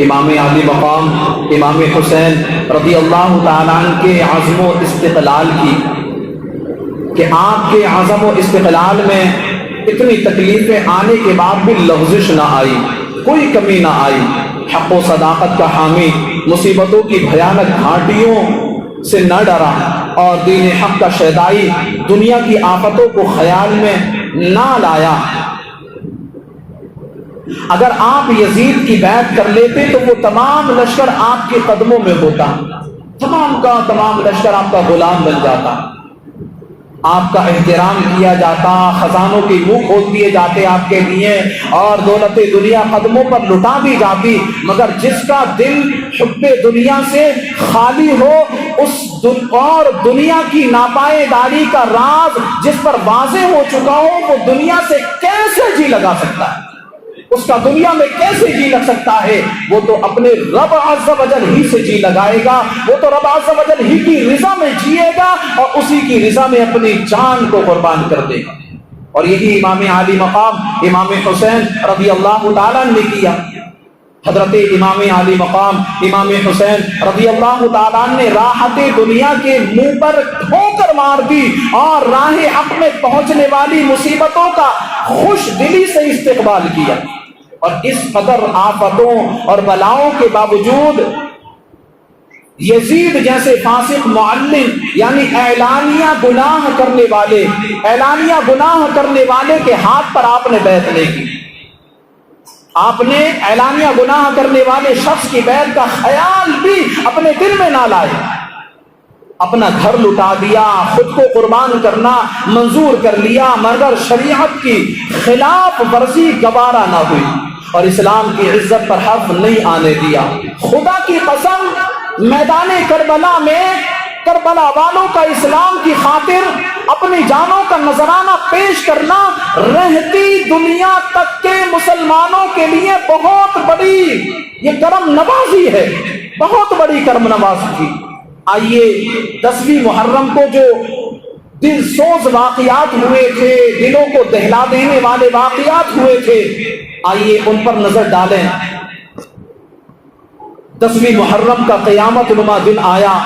امام عالی مقام امام حسین رضی اللہ تعالیٰ عنہ کے عزم و استقلال کی، کہ آپ کے عزم و استقلال میں اتنی تکلیفیں آنے کے بعد بھی لغزش نہ آئی، کوئی کمی نہ آئی، حق و صداقت کا حامی، مصیبتوں کی بھیانک گھاٹیوں سے نہ ڈرا اور دین حق کا شیدائی، دنیا کی آفتوں کو خیال میں نہ لایا۔ اگر آپ یزید کی بیعت کر لیتے تو وہ تمام لشکر آپ کے قدموں میں ہوتا، تمام کا تمام لشکر آپ کا غلام بن جاتا، آپ کا احترام کیا جاتا، خزانوں کے منہ کھول دیے جاتے آپ کے لیے اور دولت دنیا قدموں پر لٹا دی جاتی۔ مگر جس کا دل حب دنیا سے خالی ہو، اس اور دنیا کی ناپائیداری کا راز جس پر واضح ہو چکا ہو، وہ دنیا سے کیسے جی لگا سکتا ہے؟ اس کا دنیا میں کیسے جی لگ سکتا ہے؟ وہ تو اپنے رب عز و جل ہی سے جی لگائے گا، وہ تو رب عز و جل ہی کی رضا میں جیے گا اور اسی کی رضا میں اپنی جان کو قربان کر دے گا۔ اور یہی امام عالی مقام امام حسین رضی اللہ تعالیٰ نے کیا۔ حضرت امام عالی مقام امام حسین رضی اللہ تعالیٰ نے راحت دنیا کے منہ پر ٹھوکر مار دی اور راہ حق میں پہنچنے والی مصیبتوں کا خوش دلی سے استقبال کیا۔ اور اس قدر آفتوں اور بلاؤں کے باوجود یزید جیسے فاسق معلم، یعنی اعلانیہ گناہ کرنے والے کے ہاتھ پر آپ نے بیعت نہیں کی۔ آپ نے اعلانیہ گناہ کرنے والے شخص کی بیعت کا خیال بھی اپنے دل میں نہ لائے، اپنا گھر لٹا دیا، خود کو قربان کرنا منظور کر لیا، مگر شریعت کی خلاف ورزی گوارا نہ ہوئی اور اسلام کی عزت پر حرف نہیں آنے دیا۔ خدا کی قسم، میدان کربلا میں کربلا والوں کا اسلام کی خاطر اپنی جانوں کا نذرانہ پیش کرنا رہتی دنیا تک کے مسلمانوں کے لیے بہت بڑی یہ کرم نوازی ہے، بہت بڑی کرم نوازی تھی۔ آئیے 10ویں محرم کو جو دل سوز واقعات ہوئے تھے، دلوں کو دہلا دینے والے واقعات ہوئے تھے، آئیے ان پر نظر ڈالیں۔ 10ویں محرم کا قیامت نما دن آیا،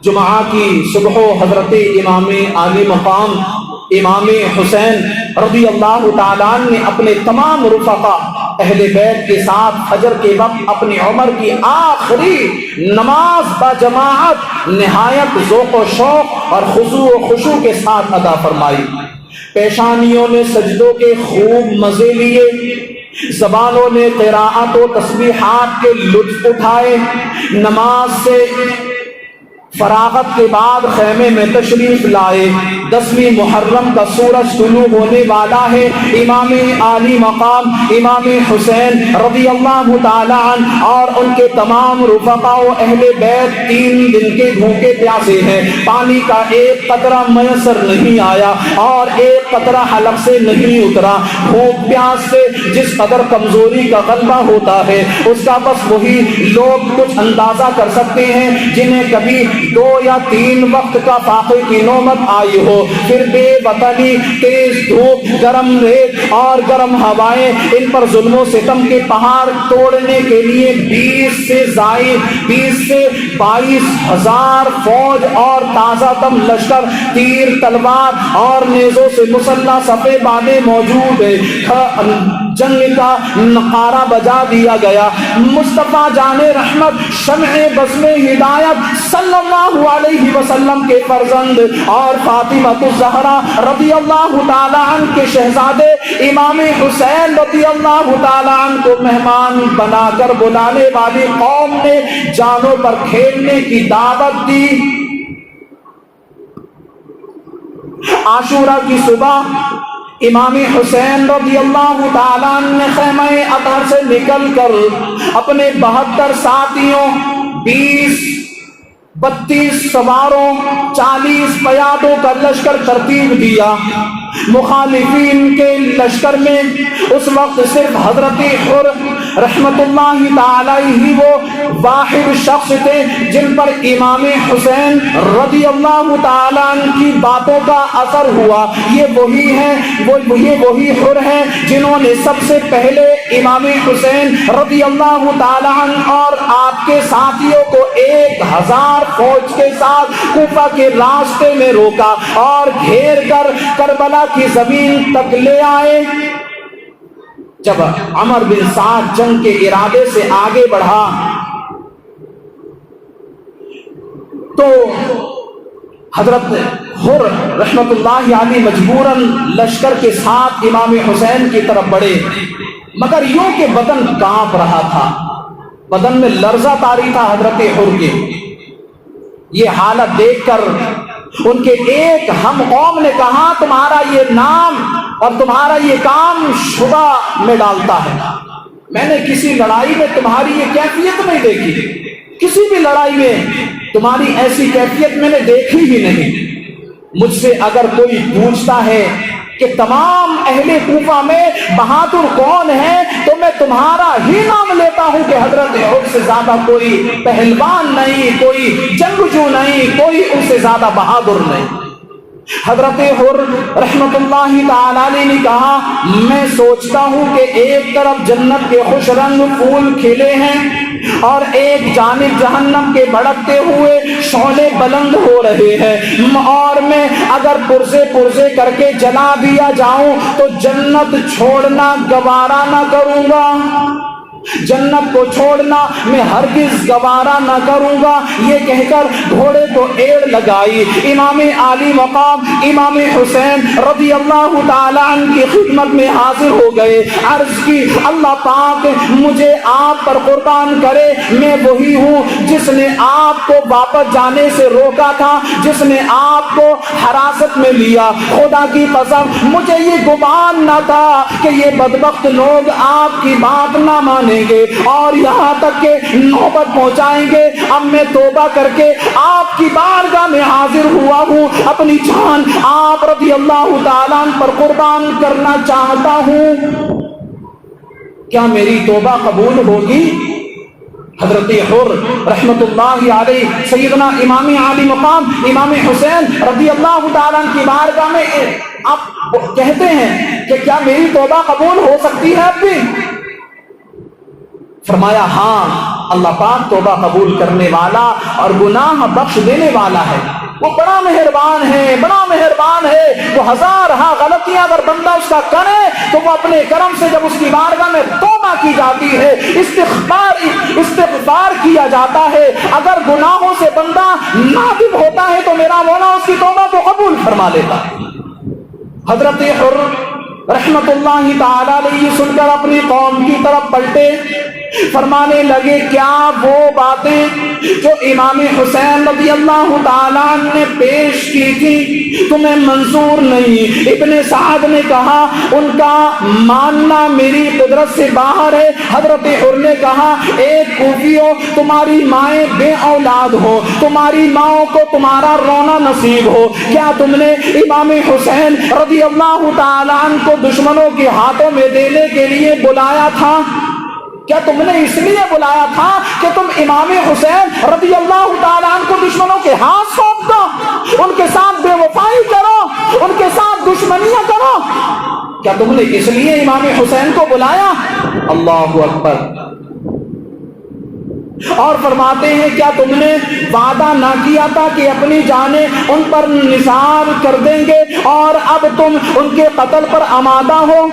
جمعہ کی صبح حضرت امام عالی مقام امام حسین رضی اللہ تعالیٰ عنہ نے اپنے تمام رفقا اہل بیت کے ساتھ فجر کے وقت اپنی عمر کی آخری نماز بجماعت نہایت ذوق و شوق اور خضوع و خشوع کے ساتھ ادا فرمائی۔ پیشانیوں نے سجدوں کے خوب مزے لیے، زبانوں نے قراءت و تسبیحات کے لطف اٹھائے۔ نماز سے فراغت کے بعد خیمے میں تشریف لائے۔ 10ویں محرم کا سورج طلوع ہونے والا ہے۔ امام عالی مقام امام حسین رضی اللہ تعالی عنہ اور ان کے تمام رفقا و اہل بیت 3 دن کے بھوکے پیاسے ہیں، پانی کا ایک قطرہ میسر نہیں آیا اور ایک قطرہ حلق سے نہیں اترا۔ بھوک پیاس سے جس قدر کمزوری کا غلبہ ہوتا ہے اس کا بس وہی لوگ کچھ اندازہ کر سکتے ہیں جنہیں کبھی 2 یا 3 وقت کا فاقے کی نوبت آئی ہو۔ پھر بے وطنی، تیز دھوپ، گرم ریت اور گرم ہوائیں، ان پر ظلم و ستم کے پہاڑ توڑنے کے لیے 20 سے 22 ہزار فوج اور تازہ دم لشکر، تیر تلوار اور نیزوں سے مسلح صفے باندھے موجود ہے۔ جنگ کا نقارہ بجا دیا گیا۔ مصطفیٰ جان رحمت، شمع بزم ہدایت صلی اللہ علیہ وسلم کے فرزند اور فاطمہ الزہرا رضی اللہ تعالی عنہ کے شہزادے امام حسین رضی اللہ تعالی عنہ کو مہمان بنا کر بلانے والی قوم نے جانوں پر کھیلنے کی دعوت دی۔ عاشورہ کی صبح امام حسین رضی اللہ تعالیٰ عنہ نے خیمہ اطہر سے نکل کر اپنے 72 ساتھیوں، 32 سواروں، 40 پیادوں کا لشکر ترتیب دیا۔ مخالفین کے لشکر میں اس وقت صرف حضرت حر رحمت اللہ تعالی ہی وہ واحد شخص تھے جن پر امام حسین رضی اللہ تعالیٰ عنہ کی باتوں کا اثر ہوا۔ یہ وہی حر ہیں جنہوں نے سب سے پہلے امام حسین رضی اللہ تعالیٰ عنہ اور آپ کے ساتھیوں کو 1000 فوج کے ساتھ کوفہ کے راستے میں روکا اور گھیر کر کربلا کی زمین تک لے آئے۔ جب عمر بن سعد جنگ کے ارادے سے آگے بڑھا تو حضرت حر رحمت اللہ علیہ مجبوراً لشکر کے ساتھ امام حسین کی طرف بڑھے، مگر یوں کہ بدن کانپ رہا تھا، بدن میں لرزہ طاری تھا حضرت حر کے۔ یہ حالت دیکھ کر ان کے ایک ہم قوم نے کہا تمہارا یہ نام اور تمہارا یہ کام شبہ میں ڈالتا ہے۔ میں نے کسی لڑائی میں تمہاری یہ کیفیت نہیں دیکھی، کسی بھی لڑائی میں تمہاری ایسی کیفیت میں نے دیکھی ہی نہیں۔ مجھ سے اگر کوئی پوچھتا ہے کہ تمام اہل کوفہ میں بہادر کون ہے تو میں تمہارا ہی نام لیتا ہوں کہ حضرت حر سے زیادہ کوئی پہلوان نہیں، کوئی جنگجو نہیں، کوئی ان سے زیادہ بہادر نہیں۔ حضرت حر رحمت اللہ تعالی علیہ نے کہا میں سوچتا ہوں کہ ایک طرف جنت کے خوش رنگ پھول کھلے ہیں اور ایک جانب جہنم کے بھڑکتے ہوئے شعلے بلند ہو رہے ہیں، اور میں اگر پرزے پرزے کر کے جلا دیا جاؤں تو جنت چھوڑنا گوارا نہ کروں گا، جنت کو چھوڑنا میں ہرگز گوارا نہ کروں گا۔ یہ کہہ کر گھوڑے کو ایڑ لگائی، امام عالی مقام امام حسین رضی اللہ تعالی عنہ کی خدمت میں حاضر ہو گئے، عرض کی اللہ پاک مجھے آپ پر قربان کرے، میں وہی ہوں جس نے آپ کو واپس جانے سے روکا تھا، جس نے آپ کو حراست میں لیا، خدا کی قسم مجھے یہ گمان نہ تھا کہ یہ بدبخت لوگ آپ کی بات نہ مانیں گے اور یہاں تک کہ نوبت پہنچائیں گے۔ اب میں توبہ کر کے آپ کی بارگاہ میں حاضر ہوا ہوں، اپنی جان آپ رضی اللہ تعالیٰ عنہ پر قربان کرنا چاہتا ہوں، کیا میری توبہ قبول ہوگی؟ حضرت حر رحمت اللہ علیہ سیدنا امام عالی مقام امام حسین رضی اللہ تعالیٰ عنہ کی بارگاہ میں آپ کہتے ہیں کہ کیا میری توبہ قبول ہو سکتی ہے اب بھی؟ فرمایا ہاں، اللہ پاک توبہ قبول کرنے والا اور گناہ بخش دینے والا ہے، وہ بڑا مہربان ہے، بڑا مہربان ہے۔ وہ ہزارہا غلطیاں اگر بندہ اس کا کرے تو وہ اپنے کرم سے جب اس کی بارگاہ میں توبہ کی جاتی ہے، استغفار کیا جاتا ہے، اگر گناہوں سے بندہ نادم ہوتا ہے تو میرا مولا اس کی توبہ کو قبول فرما لیتا۔ حضرت حر رحمت اللہ تعالی علیہ سن کر اپنی قوم کی طرف پلٹے، فرمانے لگے کیا وہ باتیں جو امام حسین رضی اللہ تعالیٰ نے پیش کی تھی تمہیں منظور نہیں؟ ابن سعد نے کہا ان کا ماننا میری قدرت سے باہر ہے۔ حضرت حر نے کہا ایک کوفیو تمہاری مائیں بے اولاد ہو، تمہاری ماؤں کو تمہارا رونا نصیب ہو، کیا تم نے امام حسین رضی اللہ تعالیٰ عنہ کو دشمنوں کے ہاتھوں میں دینے کے لیے بلایا تھا؟ کیا تم نے اس لیے بلایا تھا کہ تم امام حسین رضی اللہ تعالیٰ عنہ کو دشمنوں کے ہاتھ سونپ دو، ان کے ساتھ بے وفائی کرو، ان کے ساتھ دشمنیاں کرو؟ کیا تم نے اس لیے امام حسین کو بلایا؟ اللہ اکبر۔ اور فرماتے ہیں کیا تم نے وعدہ نہ کیا تھا کہ اپنی جانیں ان پر نثار کر دیں گے اور اب تم ان کے قتل پر آمادہ ہو؟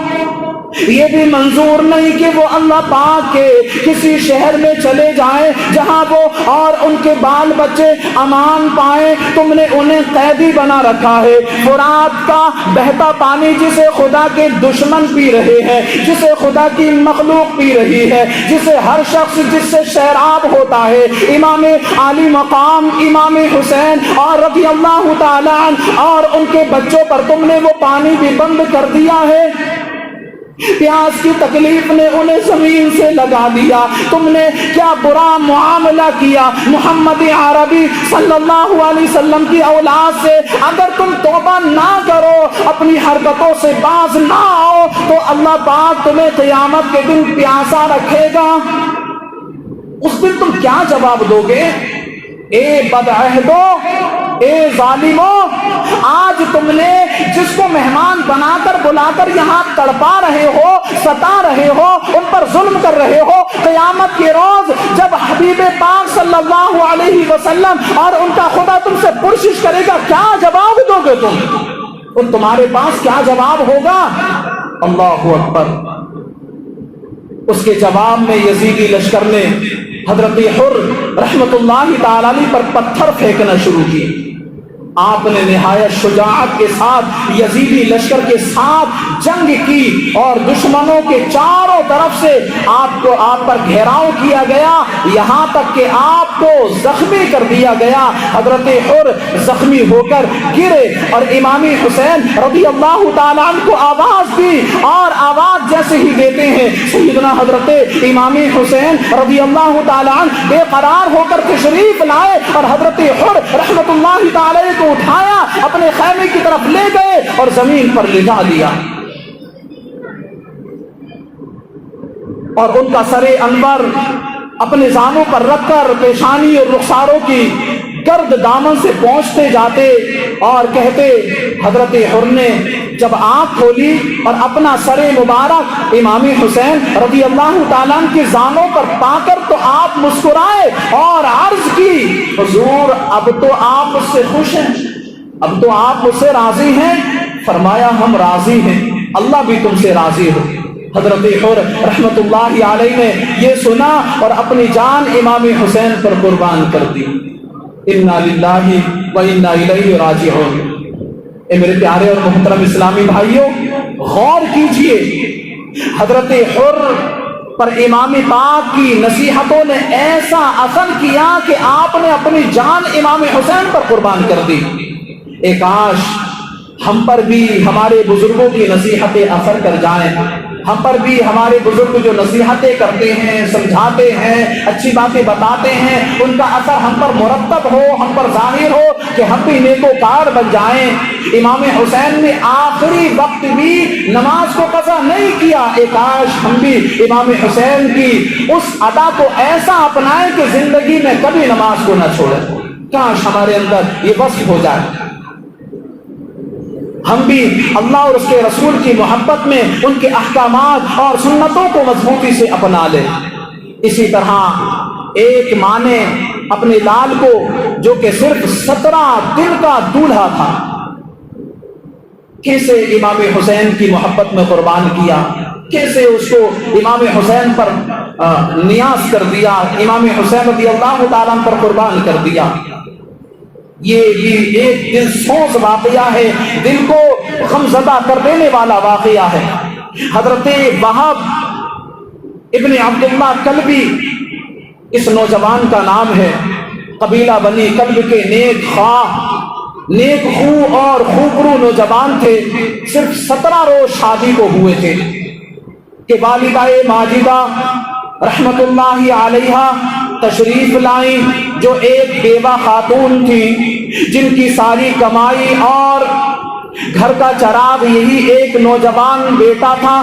یہ بھی منظور نہیں کہ وہ اللہ پاک کے کسی شہر میں چلے جائیں جہاں وہ اور ان کے بال بچے امان پائیں، تم نے انہیں قیدی بنا رکھا ہے۔ فرات کا بہتا پانی جسے خدا کے دشمن پی رہے ہیں، جسے خدا کی مخلوق پی رہی ہے، جسے ہر شخص جس سے شراب ہوتا ہے، امام عالی مقام امام حسین اور رضی اللہ تعالیٰ عنہ اور ان کے بچوں پر تم نے وہ پانی بھی بند کر دیا ہے۔ پیاس کی تکلیف نے انہیں زمین سے لگا دیا، تم نے کیا برا معاملہ کیا محمد عربی صلی اللہ علیہ وسلم کی اولاد سے۔ اگر تم توبہ نہ کرو، اپنی حرکتوں سے باز نہ آؤ تو اللہ پاک تمہیں قیامت کے دن پیاسا رکھے گا۔ اس دن تم کیا جواب دو گے؟ اے بدعہدو، اے ظالمو، آج تم نے جس کو مہمان بنا کر بلا کر یہاں تڑپا رہے ہو، ستا رہے ہو، ان پر ظلم کر رہے ہو، قیامت کے روز جب حبیب پاک صلی اللہ علیہ وسلم اور ان کا خدا تم سے پرسش کرے گا، کیا جواب دو گے تم؟ اور تمہارے پاس کیا جواب ہوگا؟ اللہ اکبر۔ اس کے جواب میں یزیدی لشکر نے حضرت حر رحمت اللہ تعالی علیہ پر پتھر پھینکنا شروع کی۔ آپ نے نہایت شجاعت کے ساتھ یزیدی لشکر کے ساتھ جنگ کی اور دشمنوں کے چاروں طرف سے آپ پر گھیراؤ کیا گیا، یہاں تک کہ آپ کو زخمی کر دیا گیا۔ حضرت حر زخمی ہو کر گرے اور امام حسین رضی اللہ تعالیٰ عنہ کو آواز دی، اور آواز جیسے ہی دیتے ہیں سیدنا حضرت امام حسین رضی اللہ تعالیٰ عنہ بے قرار ہو کر تشریف لائے اور حضرت حر رحمت اللہ تعالیٰ کو اٹھایا، اپنے خیمے کی طرف لے گئے اور زمین پر لٹا دیا، اور ان کا سر انور اپنے زانوں پر رکھ کر پیشانی اور رخساروں کی گرد دامن سے پہنچتے جاتے اور کہتے حضرت حر نے جب آنکھ کھولی اور اپنا سر مبارک امام حسین رضی اللہ تعالیٰ کے زانوں پر پا کر تو آپ مسکرائے اور عرض کی حضور اب تو آپ اس سے خوش ہیں، اب تو آپ اس سے راضی ہیں؟ فرمایا ہم راضی ہیں، اللہ بھی تم سے راضی ہو۔ حضرت حر رحمت اللہ علیہ نے یہ سنا اور اپنی جان امام حسین پر قربان کر دی۔ انا للہ و انا الیہ راجعون۔ اے میرے پیارے اور محترم اسلامی بھائیوں، غور کیجئے، حضرت حر پر امام پاک کی نصیحتوں نے ایسا اثر کیا کہ آپ نے اپنی جان امام حسین پر قربان کر دی۔ اے کاش ہم پر بھی ہمارے بزرگوں کی نصیحتیں اثر کر جائیں، ہم پر بھی ہمارے بزرگ جو نصیحتیں کرتے ہیں، سمجھاتے ہیں، اچھی باتیں بتاتے ہیں، ان کا اثر ہم پر مرتب ہو، ہم پر ظاہر ہو کہ ہم بھی نیکوکار بن جائیں۔ امام حسین نے آخری وقت بھی نماز کو قضا نہیں کیا۔ ایک کاش ہم بھی امام حسین کی اس ادا کو ایسا اپنائیں کہ زندگی میں کبھی نماز کو نہ چھوڑیں۔ کاش ہمارے اندر یہ وصف ہو جائے، ہم بھی اللہ اور اس کے رسول کی محبت میں ان کے احکامات اور سنتوں کو مضبوطی سے اپنا لیں۔ اسی طرح ایک ماں نے اپنے لال کو جو کہ صرف 17 دن کا دولہا تھا، کیسے امام حسین کی محبت میں قربان کیا، کیسے اس کو امام حسین پر نیاز کر دیا، امام حسین رضی اللہ تعالیٰ پر قربان کر دیا۔ یہ بھی ایک دل سوز واقعہ ہے، دل کو غمزدہ کر دینے والا واقعہ ہے۔ حضرت وہب ابن عبداللہ کلبی اس نوجوان کا نام ہے، قبیلہ بنی کلب کے نیک خواہ، نیک خو اور خوبرو نوجوان تھے۔ صرف 17 روز شادی کو ہوئے تھے کہ والدہ ماجدہ رحمت اللہ علیہا تشریف لائیں، جو ایک بیوہ خاتون تھی، جن کی ساری کمائی اور گھر کا چراغ یہی ایک نوجوان بیٹا تھا۔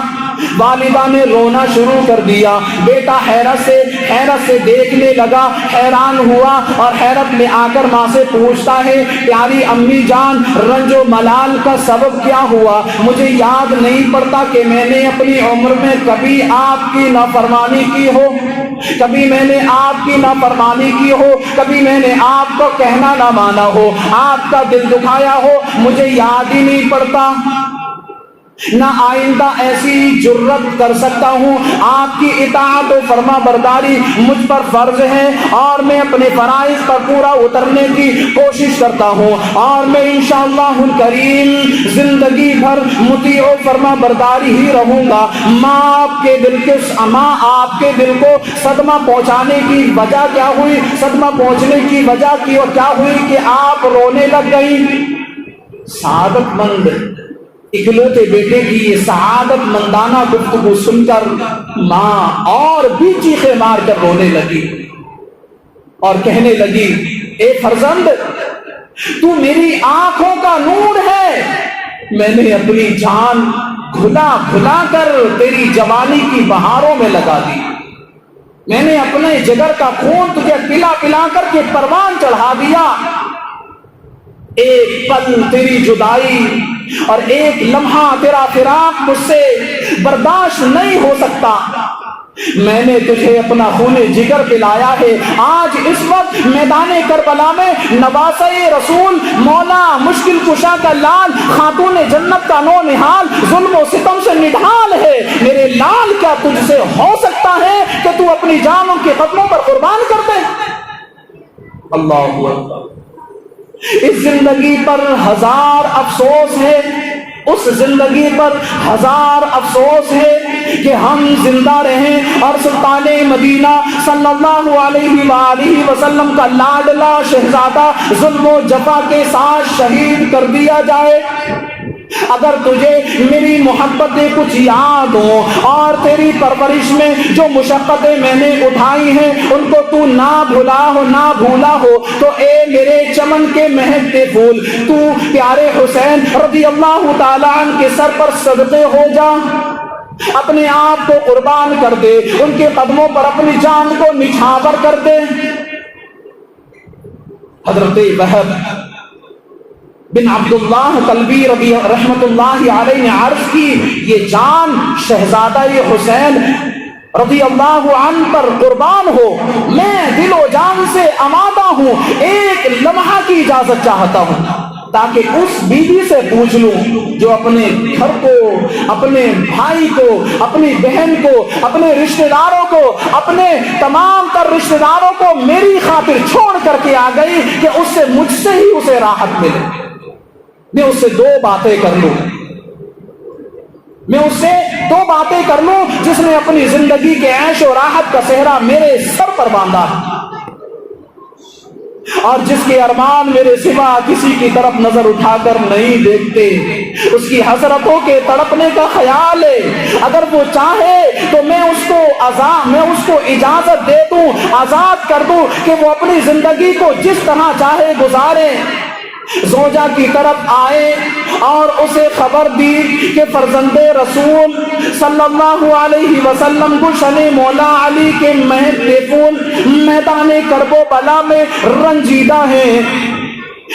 والدہ نے رونا شروع کر دیا، بیٹا حیرت سے دیکھنے لگا، حیران ہوا اور حیرت میں آ کر ماں سے پوچھتا ہے، پیاری امی جان، رنج و ملال کا سبب کیا ہوا؟ مجھے یاد نہیں پڑتا کہ میں نے اپنی عمر میں کبھی آپ کی نافرمانی کی ہو، کبھی میں نے آپ کی نافرمانی کی ہو، کبھی میں نے آپ کو کہنا نہ مانا ہو، آپ کا دل دکھایا ہو، مجھے یاد ہی نہیں پڑتا، نہ آئندہ ایسی جرت کر سکتا ہوں۔ آپ کی اطاعت و فرما برداری مجھ پر فرض ہے اور میں اپنے فرائض پر پورا اترنے کی کوشش کرتا ہوں، اور میں انشاءاللہ الکریم زندگی بھر مطیع و فرما برداری ہی رہوں گا۔ ماں آپ کے دل کو صدمہ پہنچانے کی وجہ کیا ہوئی؟ صدمہ پہنچنے کی وجہ کیا ہوئی کہ آپ رونے لگ گئی؟ سعادت مند اکلوتے بیٹے کی یہ سعادت مندانہ گفتگو سن کر ماں اور بھی چیخے مار کر رونے لگی اور کہنے لگی، اے فرزند، تو میری آنکھوں کا نور ہے، میں نے اپنی جان گھلا کر تیری جوانی کی بہاروں میں لگا دی، میں نے اپنے جگر کا خون تجھے پلا کر کے پروان چڑھا دیا، ایک پل تیری جدائی اور ایک لمحہ تیرا فراق مجھ سے برداشت نہیں ہو سکتا، میں نے تجھے اپنا خون جگر پلایا ہے۔ آج اس وقت میدان کربلا میں نواسہ رسول، مولا مشکل کشا کا لال، خاتون جنت کا نو نہال، ظلم و ستم سے نڈھال ہے، میرے لال کیا تجھ سے ہو سکتا ہے کہ تو اپنی جان ان کے قدموں پر قربان کر دے؟ اللہ اکبر۔ اس زندگی پر ہزار افسوس ہے، اس زندگی پر ہزار افسوس ہے کہ ہم زندہ رہیں اور سلطان مدینہ صلی اللہ علیہ وآلہ وسلم کا لاڈلا شہزادہ ظلم و جفا کے ساتھ شہید کر دیا جائے۔ اگر تجھے میری محبتیں کچھ یاد ہوں اور تیری پرورش میں جو مشقتیں میں نے اٹھائی ہیں ان کو تو نہ بھولا ہو تو اے میرے چمن کے مہکتے پھول، تو پیارے حسین رضی اللہ تعالیٰ عنہ کے سر پر صدقے ہو جا، اپنے آپ کو قربان کر دے، ان کے قدموں پر اپنی جان کو نچھاور کر دے۔ حضرت وہب بن عبداللہ کلبی رضی رحمت اللہ علیہ نے عرض کی، یہ جان شہزادہ حسین رضی اللہ عنہ پر قربان ہو، میں دل و جان سے آمادہ ہوں، ایک لمحہ کی اجازت چاہتا ہوں تاکہ اس بیوی سے پوچھ لوں جو اپنے گھر کو، اپنے بھائی کو، اپنی بہن کو، اپنے رشتہ داروں کو، اپنے تمام تر رشتہ داروں کو میری خاطر چھوڑ کر کے آ گئی کہ اس سے، مجھ سے ہی اسے راحت ملے، میں اس سے دو باتیں کر لوں، میں اس سے دو باتیں کر لوں جس نے اپنی زندگی کے عیش و راحت کا صحرا میرے سر پر باندھا اور جس کے ارمان میرے سوا کسی کی طرف نظر اٹھا کر نہیں دیکھتے، اس کی حسرتوں کے تڑپنے کا خیال ہے، اگر وہ چاہے تو میں اس کو اجازت دے دوں، آزاد کر دوں کہ وہ اپنی زندگی کو جس طرح چاہے گزارے۔ زوجہ کی طرف آئے اور اسے خبر دی کہ فرزند رسول صلی اللہ علیہ وسلم گلشن مولا علی کے میدان کرب و بلا میں رنجیدہ ہیں،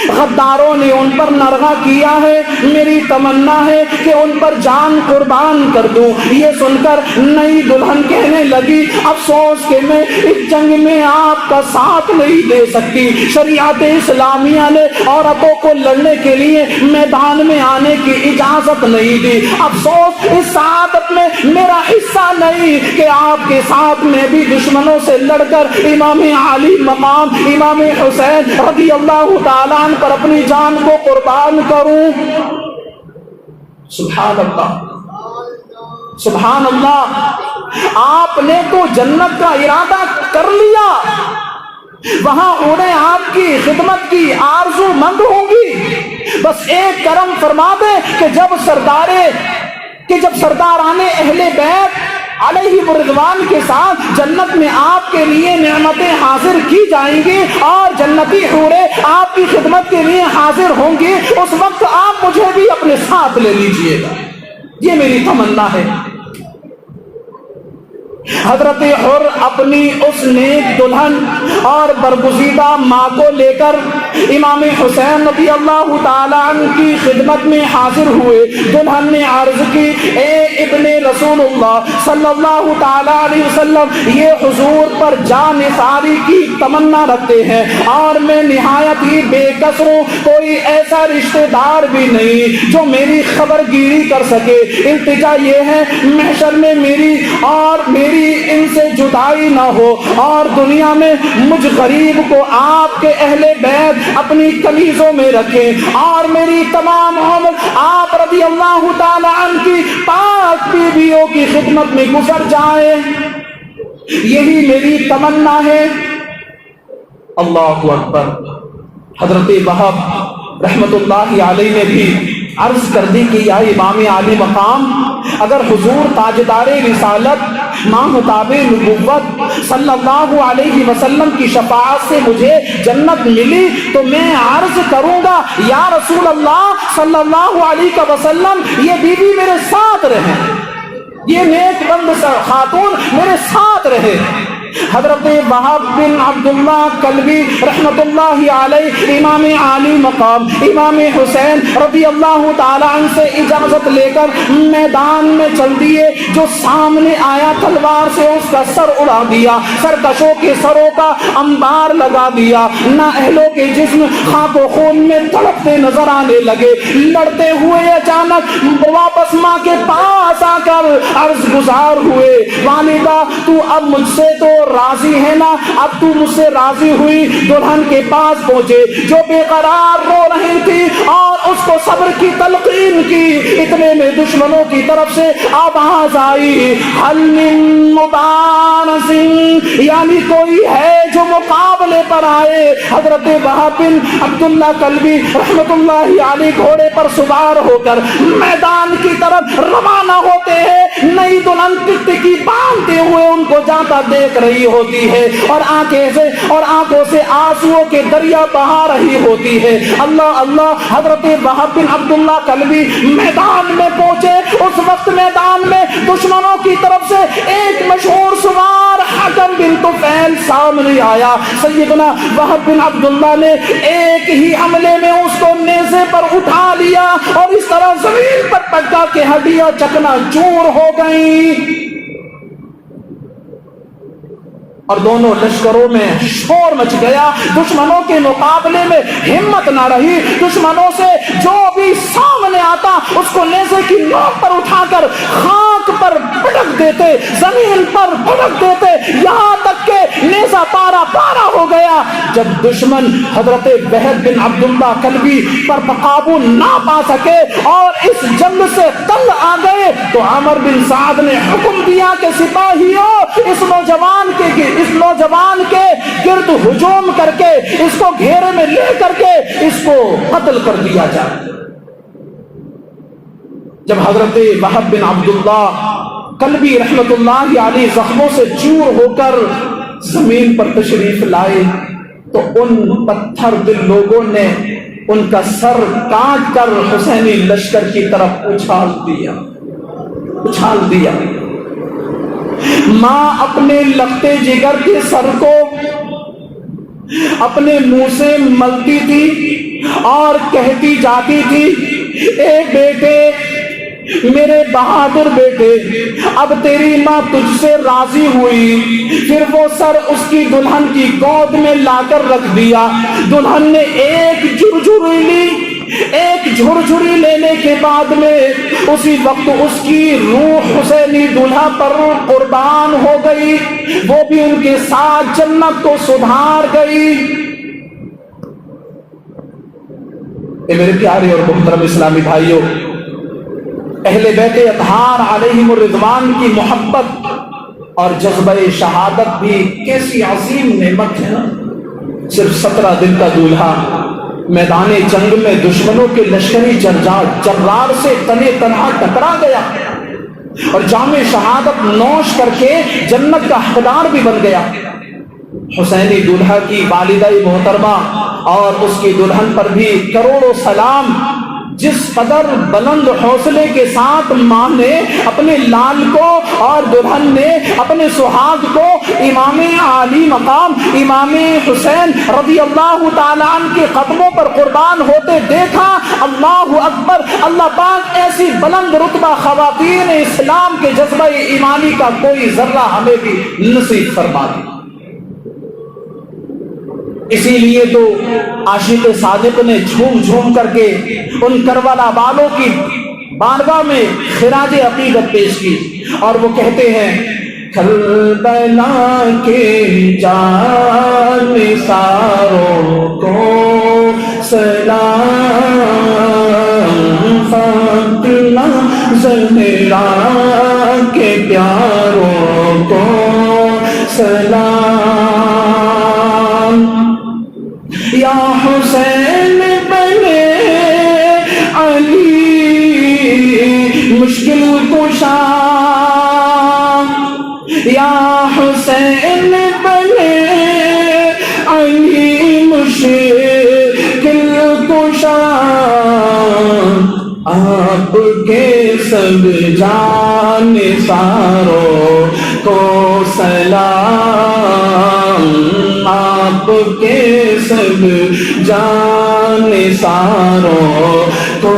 غداروں نے ان پر نرغہ کیا ہے، میری تمنا ہے کہ ان پر جان قربان کر دوں۔ یہ سن کر نئی دلہن کہنے لگی، افسوس کہ میں اس جنگ میں آپ کا ساتھ نہیں دے سکتی، شریعت اسلامیہ نے عورتوں کو لڑنے کے لیے میدان میں آنے کی اجازت نہیں دی، افسوس اس سعادت میں میرا حصہ نہیں کہ آپ کے ساتھ میں بھی دشمنوں سے لڑ کر امام علی مقام امام حسین رضی اللہ تعالیٰ پر اپنی جان کو قربان کروں۔ سبحان اللہ، سبحان اللہ، آپ نے تو جنت کا ارادہ کر لیا، وہاں انہیں آپ کی خدمت کی آرزو مند ہوں گی، بس ایک کرم فرما دے کہ جب سرداران اہل بیت علیہ الرضوان کے ساتھ جنت میں آپ کے لیے نعمتیں حاضر کی جائیں گی اور جنتی حوریں آپ کی خدمت کے لیے حاضر ہوں گی، اس وقت آپ مجھے بھی اپنے ساتھ لے لیجئے گا، یہ میری تمنا ہے۔ حضرت حر اپنی اس نیک دلہن اور برگزیدہ ماں کو لے کر امام حسین رضی اللہ تعالیٰ عنہ کی خدمت میں حاضر ہوئے۔ دلہن نے عرض کی، اے ابن رسول اللہ صلی اللہ تعالیٰ علیہ وسلم، یہ حضور پر جان نثاری کی تمنا رکھتے ہیں اور میں نہایت ہی بے کس ہوں، کوئی ایسا رشتہ دار بھی نہیں جو میری خبر گیری کر سکے، التجا یہ ہے محشر میں میری ان سے جدائی نہ ہو اور دنیا میں مجھ غریب کو آپ کے اہل بیت اپنی کنیزوں میں رکھیں اور میری تمام عمر آپ رضی اللہ تعالی عنہ کی پاک بیویوں کی خدمت میں گزر جائے، یہی میری تمنا ہے۔ اللہ اکبر۔ حضرت وہب رحمت اللہ علیہ نے بھی عرض کر دی کہ یا امام علی مقام، اگر حضور تاجدار رسالت ماہتاب نبوت صلی اللہ علیہ وسلم کی شفاعت سے مجھے جنت ملی تو میں عرض کروں گا یا رسول اللہ صلی اللہ علیہ وسلم، یہ بیوی میرے ساتھ رہے، یہ نیک بند خاتون میرے ساتھ رہے۔ حضرت وہب بن عبداللہ کلبی رحمت اللہ علیہ امام علی مقام امام حسین رضی اللہ تعالیٰ عنہ سے اجازت لے کر میدان میں چل دیے، جو سامنے آیا تلوار سے اس کا سر اڑا دیا، سرکشوں کے سروں کا انبار لگا دیا، نااہلوں کے جسم خاک و خون میں تڑپتے نظر آنے لگے، لڑتے ہوئے اچانک واپس ماں کے پاس آ کر عرض گزار ہوئے، والدہ تو اب مجھ سے تو راضی ہے نا، اب تو مجھ سے راضی ہوئی؟ دلہن کے پاس پہنچے جو بے قرار رو رہی تھی اور اس کو صبر کی تلقین کی، اتنے میں دشمنوں کی طرف سے آواز آئی، حل من مبارز، یعنی کوئی ہے جو مقابلے پر آئے۔ حضرت وہب بن عبداللہ کلبی رحمت اللہ علیہ گھوڑے پر سوار ہو کر میدان کی طرف روانہ ہوتے ہیں، نئی دلہن ٹکٹکی باندھتے ہوئے ان کو جاتا دیکھ رہی ہوتی ہے اور آنکھوں سے آنسوؤں کے دریا بہا رہی ہوتی ہے۔ اللہ اللہ، حضرت وہب بن عبداللہ کلبی میدان میں پہنچے، اس وقت میدان میں دشمنوں کی طرف سے ایک مشہور سوار حکم بن طفیل سامنے آیا۔ سیدنا وہب بن عبداللہ نے ایک ہی حملے میں اس اس کو نیزے پر اٹھا لیا اور اس طرح زمین پر پٹکا کہ ہڈیاں چکنا چور ہو گئیں، اور دونوں لشکروں میں شور مچ گیا. دشمنوں کے مقابلے میں ہمت نہ رہی. دشمنوں سے جو بھی سامنے آتا اس کو نیزے کی نوک پر اٹھا کر خاک پر پٹک دیتے، زمین پر پٹک دیتے، یہاں تک کہ نیزہ پارا پارا ہو گیا. جب دشمن حضرت وحد بن عبداللہ کلبی پر قابو نہ پا سکے اور اس جنگ سے تنگ آ گئے تو عمر بن سعد نے حکم دیا کہ سپاہیوں اس نوجوان کے گرد ہجوم کر کے اس کو گھیرے میں لے کر کے اس کو قتل کر دیا جائے. جب حضرت وحب بن عبداللہ کلبی رحمت اللہ علیہ زخموں سے چور ہو کر زمین پر تشریف لائے تو ان پتھر دل لوگوں نے ان کا سر کاٹ کر حسینی لشکر کی طرف اچھال دیا. ماں اپنے لگتے جگر کے سر کو اپنے منہ سے ملتی تھی اور کہتی جاتی تھی، اے بیٹے، میرے بہادر بیٹے، اب تیری ماں تجھ سے راضی ہوئی. پھر وہ سر اس کی دلہن کی گود میں لا کر رکھ دیا. دلہن نے ایک جھرجھری لینے کے بعد میں اسی وقت اس کی روح حسینی دلہا پر قربان ہو گئی، وہ بھی ان کے ساتھ جنت کو سدھار گئی. اے میرے پیارے اور محترم اسلامی بھائیوں، اہل بیت اطہار علیہم الرضوان کی محبت اور جذبہ شہادت بھی کیسی عظیم نعمت ہے نا. صرف 17 دن کا دولہا میدان جنگ میں دشمنوں کے لشکری جرار سے تنے تنہا ٹکرا گیا اور جام شہادت نوش کر کے جنت کا حقدار بھی بن گیا. حسینی دولہا کی والدہ محترمہ اور اس کی دلہن پر بھی کروڑوں سلام. جس قدر بلند حوصلے کے ساتھ ماں نے اپنے لال کو اور دلہن نے اپنے سہاگ کو امام عالی مقام امام حسین رضی اللہ تعالیٰ عنہ کے قدموں پر قربان ہوتے دیکھا. اللہ اکبر. اللہ پاک ایسی بلند رتبہ خواتین اسلام کے جذبہ ایمانی کا کوئی ذرہ ہمیں بھی نصیب فرما دے. اسی لیے تو عاشق صادق نے جھوم جھوم کر کے ان کربلا والوں کی بارگاہ میں خراج عقیدت پیش کی اور وہ کہتے ہیں، کربلا کے جان ساروں کو سلام، فاطمہ زہرا کے پیاروں کو سلام، یا حسین بنے علی مشکل کشا، یا حسین بنے علی مشکل کشا، آپ کے سب جان ساروں کو سلام، آپ کے سب جان ساروں کو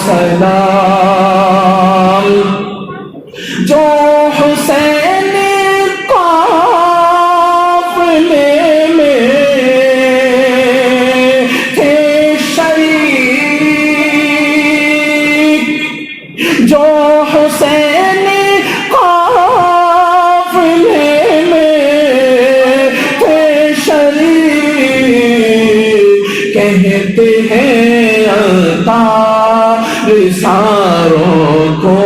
سلام. جو حسین قافلے میں تھے شریک، جو حسین قافلے میں تھے شریک، کہتے ہیں عطار ساروں کو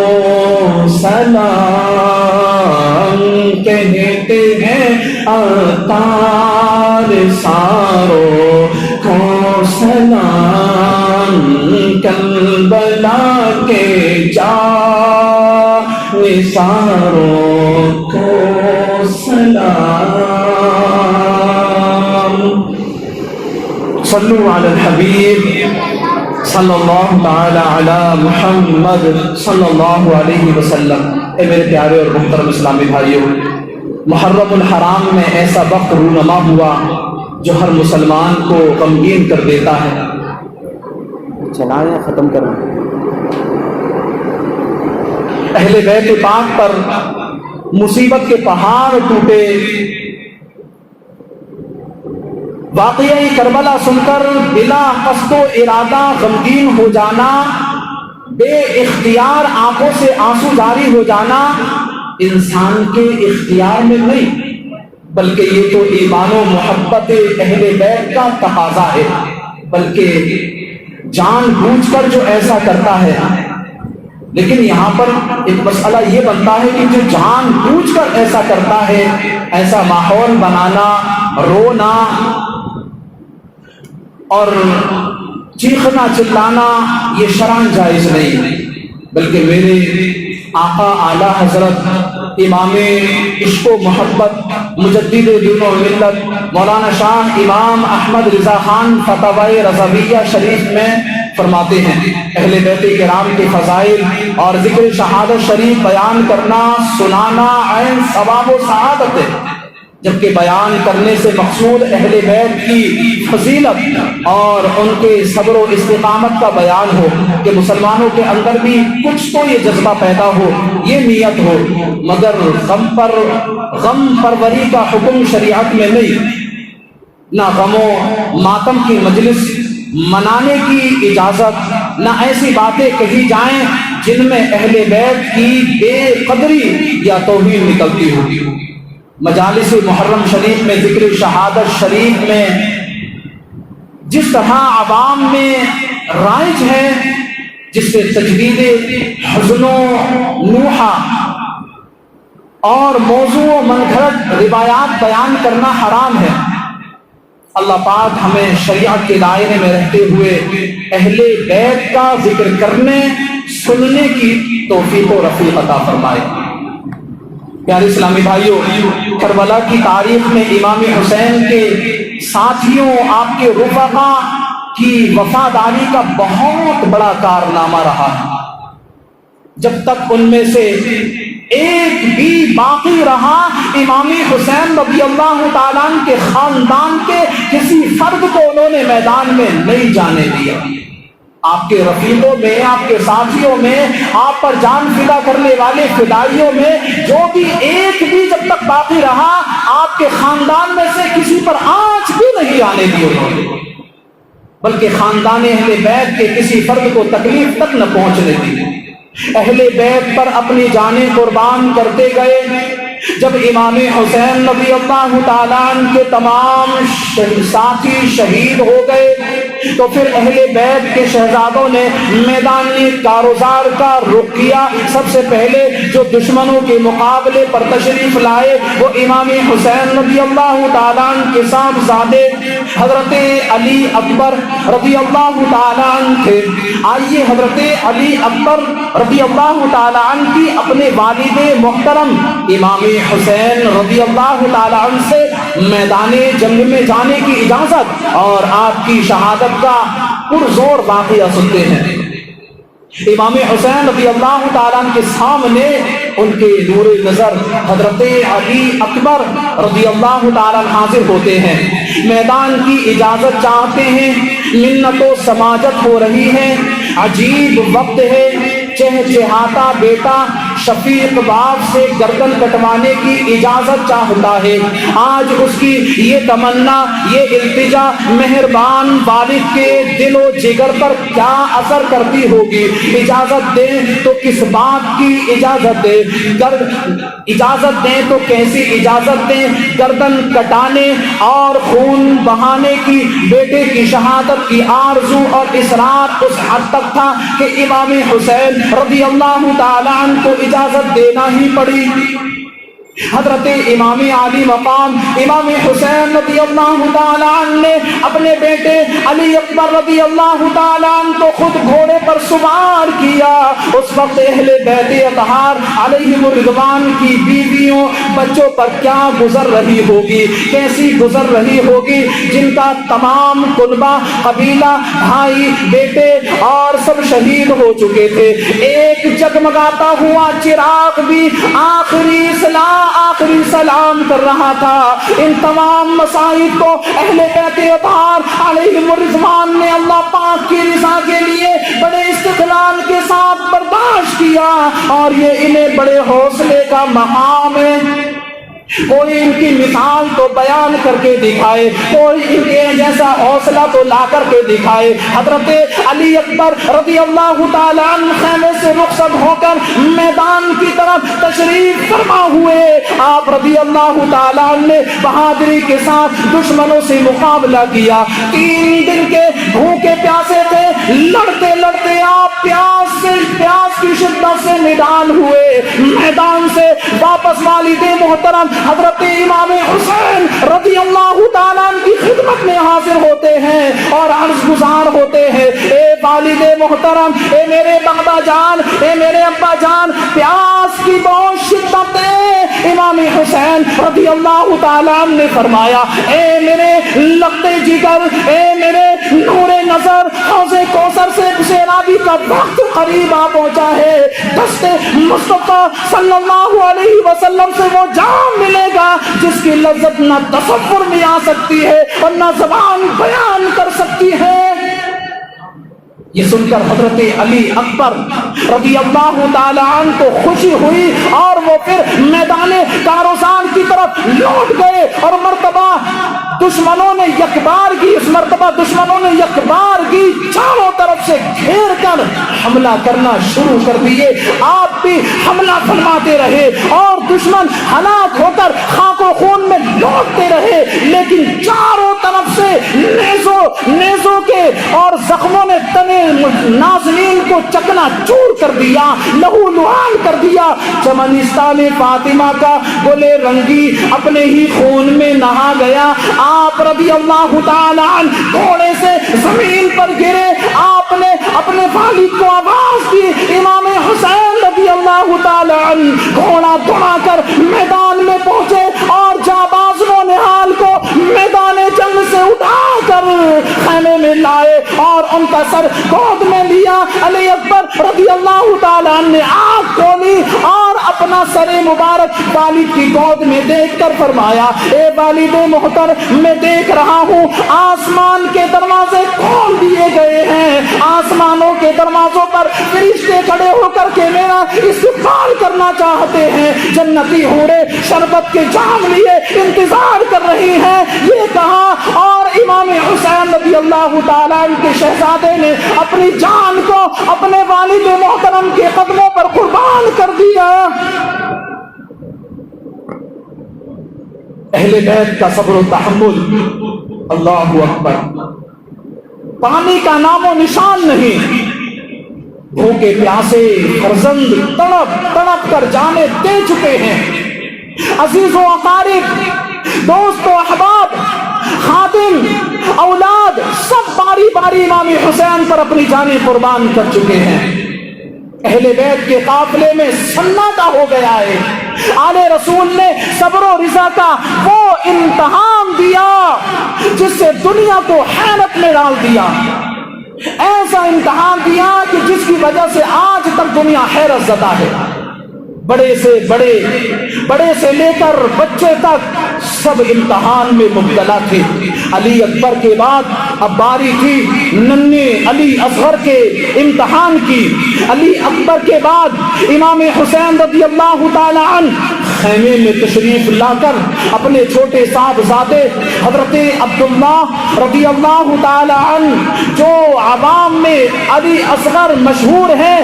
سلام، کہتے ہیں عطار ساروں کو سلام، کربلا کے جان ساروں کو سلام. صلو علی الحبیب صلی اللہ تعالی علی محمد صلی اللہ علیہ وسلم. اے میرے پیارے اور محترم اسلامی بھائیوں، محرم الحرام میں ایسا وقت رونما ہوا جو ہر مسلمان کو غمگین کر دیتا ہے. چلائیں ختم کریں. اہل بیت پاک پر مصیبت کے پہاڑ ٹوٹے. واقعہ کربلا سن کر بلا قصد و ارادہ غمگین ہو جانا، بے اختیار آنکھوں سے آنسو جاری ہو جانا انسان کے اختیار میں نہیں، بلکہ یہ تو ایمان و محبت اہل بیت کا تقاضا ہے، بلکہ جان بوجھ کر جو ایسا کرتا ہے. لیکن یہاں پر ایک مسئلہ یہ بنتا ہے کہ جو جان بوجھ کر ایسا کرتا ہے، ایسا ماحول بنانا، رونا اور چیخنا چلانا یہ شرعاً جائز نہیں، بلکہ میرے آقا اعلیٰ حضرت امام عشق و محبت مجدد دین و ملت مولانا شاہ امام احمد رضا خان فتاوی رضویہ شریف میں فرماتے ہیں اہل بیت کرام کے فضائل اور ذکر شہادت شریف بیان کرنا سنانا عین ثواب و سعادت ہے، جبکہ بیان کرنے سے مقصود اہل بیت کی فضیلت اور ان کے صبر و استقامت کا بیان ہو کہ مسلمانوں کے اندر بھی کچھ تو یہ جذبہ پیدا ہو، یہ نیت ہو، مگر غم پروری کا حکم شریعت میں نہیں، نہ غم و ماتم کی مجلس منانے کی اجازت، نہ ایسی باتیں کہی جائیں جن میں اہل بیت کی بے قدری یا توہین نکلتی ہو. مجالس محرم شریف میں ذکر شہادت شریف میں جس طرح عوام میں رائج ہے، جس سے تجدید حزن و نوحہ اور موضوع و منگھڑت روایات بیان کرنا حرام ہے. اللہ پاک ہمیں شریعت کے دائرے میں رہتے ہوئے اہل بیت کا ذکر کرنے سننے کی توفیق و رفیق عطا فرمائے. پیارے اسلامی بھائیوں، کربلا کی تاریخ میں امام حسین کے ساتھیوں، آپ کے رفقا کی وفاداری کا بہت بڑا کارنامہ رہا ہے. جب تک ان میں سے ایک بھی باقی رہا، امام حسین رضی اللہ تعالیٰ عنہ کے خاندان کے کسی فرد کو انہوں نے میدان میں نہیں جانے دیا. آپ کے رفیقوں میں، آپ کے ساتھیوں میں، آپ پر جان فدا کرنے والے فدائیوں میں جو بھی ایک بھی جب تک باقی رہا، آپ کے خاندان میں سے کسی پر آنچ بھی نہیں آنے دی انہوں نے، بلکہ خاندان اہل بیت کے کسی فرد کو تکلیف تک نہ پہنچنے دی. اہل بیت پر اپنی جانیں قربان کرتے گئے. جب امام حسین رضی اللہ تعالیٰ عنہ کے تمام ساتھی شہید ہو گئے تو پھر اہل بیت کے شہزادوں نے میدانی کاروزار کا رخ کیا. سب سے پہلے جو دشمنوں کے مقابلے پر تشریف لائے وہ امام حسین رضی اللہ تعالیٰ عنہ کے صاحبزادے حضرت علی اکبر رضی اللہ تعالیٰ عنہ تھے. آئیے حضرت علی اکبر رضی اللہ تعالیٰ عنہ کی اپنے والد محترم امام حسین رضی اللہ تعالیٰ عنہ سے میدان جنگ میں جانے کی اجازت اور آپ کی شہادت کا پرزور واقعہ سنتے ہیں. امام حسین رضی اللہ تعالیٰ عنہ کے سامنے ان کے نور نظر حضرت علی اکبر رضی اللہ تعالیٰ عنہ حاضر ہوتے ہیں، میدان کی اجازت چاہتے ہیں. منت و سماجت ہو رہی ہے، عجیب وقت ہے. چہچہاتا بیٹا شفیق باپ سے گردن کٹوانے کی اجازت چاہتا ہے. آج اس کی یہ تمنا، یہ التجا مہربان والد کے دل و جگر پر کیا اثر کرتی ہوگی. اجازت دیں تو کس بات کی اجازت دیں، اجازت دیں تو کیسی اجازت دیں. گردن کٹانے اور خون بہانے کی بیٹے کی شہادت کی آرزو اور اصرار اس حد تک تھا کہ امام حسین رضی اللہ تعالیٰ عنہ کو اجازت دینا ہی پڑی. حضرت امام علی مقام امام حسین رضی اللہ تعالیٰ عنہ نے اپنے بیٹے علی اکبر رضی اللہ تعالیٰ عنہ کو خود گھوڑے پر سوار کیا. اس وقت اہل بیت اطہار علیہم الرضوان کی بیویوں بچوں پر کیا گزر رہی ہوگی، کیسی گزر رہی ہوگی، جن کا تمام کنبہ قبیلہ بھائی بیٹے اور سب شہید ہو چکے تھے. ایک جگمگاتا ہوا چراغ بھی آخری اسلام آخری سلام کر رہا تھا۔ ان تمام مصائب کو اہل بیت اطہار علیہم الرضوان نے اللہ پاک کی رضا کے لیے بڑے استقلال کے ساتھ برداشت کیا، اور یہ انہیں بڑے حوصلے کا مقام ہے۔ کوئی ان کی مثال تو بیان کر کے دکھائے، کوئی ان کے جیسا حوصلہ تو لا کر کے دکھائے۔ حضرت علی اکبر رضی اللہ تعالیٰ عنہ خیمے سے رخصت ہو کر میدان کی طرف تشریف فرما ہوئے، آپ رضی اللہ تعالیٰ عنہ نے بہادری کے ساتھ دشمنوں سے مقابلہ کیا۔ 3 دن کے بھوکے پیاسے تھے، لڑتے لڑتے آپ پیاس کی شدت سے نڈال ہوئے۔ میدان سے واپس والد محترم حضرت امام حسین رضی اللہ تعالیٰ عنہ کی خدمت میں حاضر ہوتے ہیں اور عرض گزار ہوتے ہیں، اے والد محترم، اے میرے بابا جان، اے میرے ابا جان، پیاس کی بہت شدت ہے۔ امام حسین رضی اللہ تعالیٰ عنہ نے فرمایا، اے میرے لگتے جگر، اے میرے نور نظر، حوض کوثر سے سیرابی کا وقت قریب آ پہنچا ہے۔ دست مصطفیٰ صلی اللہ علیہ وسلم سے وہ جام ملے گا جس کی لذت نہ تصور میں آ سکتی ہے اور نہ زبان بیان کر سکتی ہے۔ یہ سن کر حضرت علی اکبر رضی اللہ تعالیٰ عنہ کو خوشی ہوئی اور وہ پھر میدان کاروزان کی طرف لوٹ گئے، اور مرتبہ دشمنوں نے یکبار کی، اس مرتبہ دشمنوں نے یکبار کی، چاروں طرف سے گھیر کر حملہ کرنا شروع کر دیے۔ آپ بھی حملہ فرماتے رہے اور دشمن ہلاک ہو کر خاک و خون میں لوٹتے رہے، لیکن چاروں طرف سے نیزوں کے اور زخموں نے تنے ناظرین کو چکنا چور کر دیا، لہو لعان کر دیا۔ چمنستان فاطمہ کا گلے رنگی اپنے ہی خون میں نہا گیا۔ آپ رضی اللہ تعالیٰ عنہ گھوڑے سے زمین پر گرے، آپ نے اپنے والد کو آواز دی، امام حسین رضی اللہ تعالیٰ عنہ گھوڑا دوڑا کر میدان میں پہنچے اور جانباز و نہال کو میدان جنگ سے اٹھا کر خیمے میں لائے اور ان کا سر گود میں لیا۔ علی اکبر رضی اللہ تعالیٰ عنہ نے آنکھ کھولی اور اپنا سر مبارک والد کی گود میں دیکھ کر فرمایا، اے والد محترم، میں دیکھ رہا ہوں آسمان کے دروازے کھول دیے گئے ہیں، آسمانوں کے دروازوں پر فرشتے کھڑے ہو کر کے میرا استقبال کرنا چاہتے ہیں، جنتی حوریں شربت کے جام لیے انتظار کر رہی ہیں۔ یہ کہا اور امام حسین رضی اللہ تعالیٰ عنہ کے شہزادے نے اپنی جان کو اپنے والد محترم کے قدموں پر قربان کر دیا۔ اہل بیت کا صبر و تحمل، اللہ اکبر، پانی کا نام و نشان نہیں۔ بھوکے پیاسے فرزند تڑپ تڑپ کر جانے دے چکے ہیں، عزیز و اقارب، دوست و احباب، خادم، اولاد، سب باری باری امام حسین پر اپنی جانیں قربان کر چکے ہیں۔ اہل بیت کے قافلے میں سناٹا ہو گیا ہے۔ آل رسول نے صبر و رضا کا وہ امتحان دیا جس سے دنیا کو حیرت میں ڈال دیا، ایسا امتحان دیا کہ جس کی وجہ سے آج تک دنیا حیرت زدہ ہے۔ بڑے سے بڑے، بڑے سے لے کر بچے تک سب امتحان میں مبتلا تھے۔ علی اکبر کے بعد اب باری تھی ننھے علی اصغر کے امتحان کی۔ علی اکبر کے بعد امام حسین رضی اللہ تعالی عنہ خیمے میں تشریف لا کر اپنے چھوٹے صاحبزادے حضرت عبداللہ رضی اللہ تعالی عنہ، جو عوام میں علی اصغر مشہور ہے،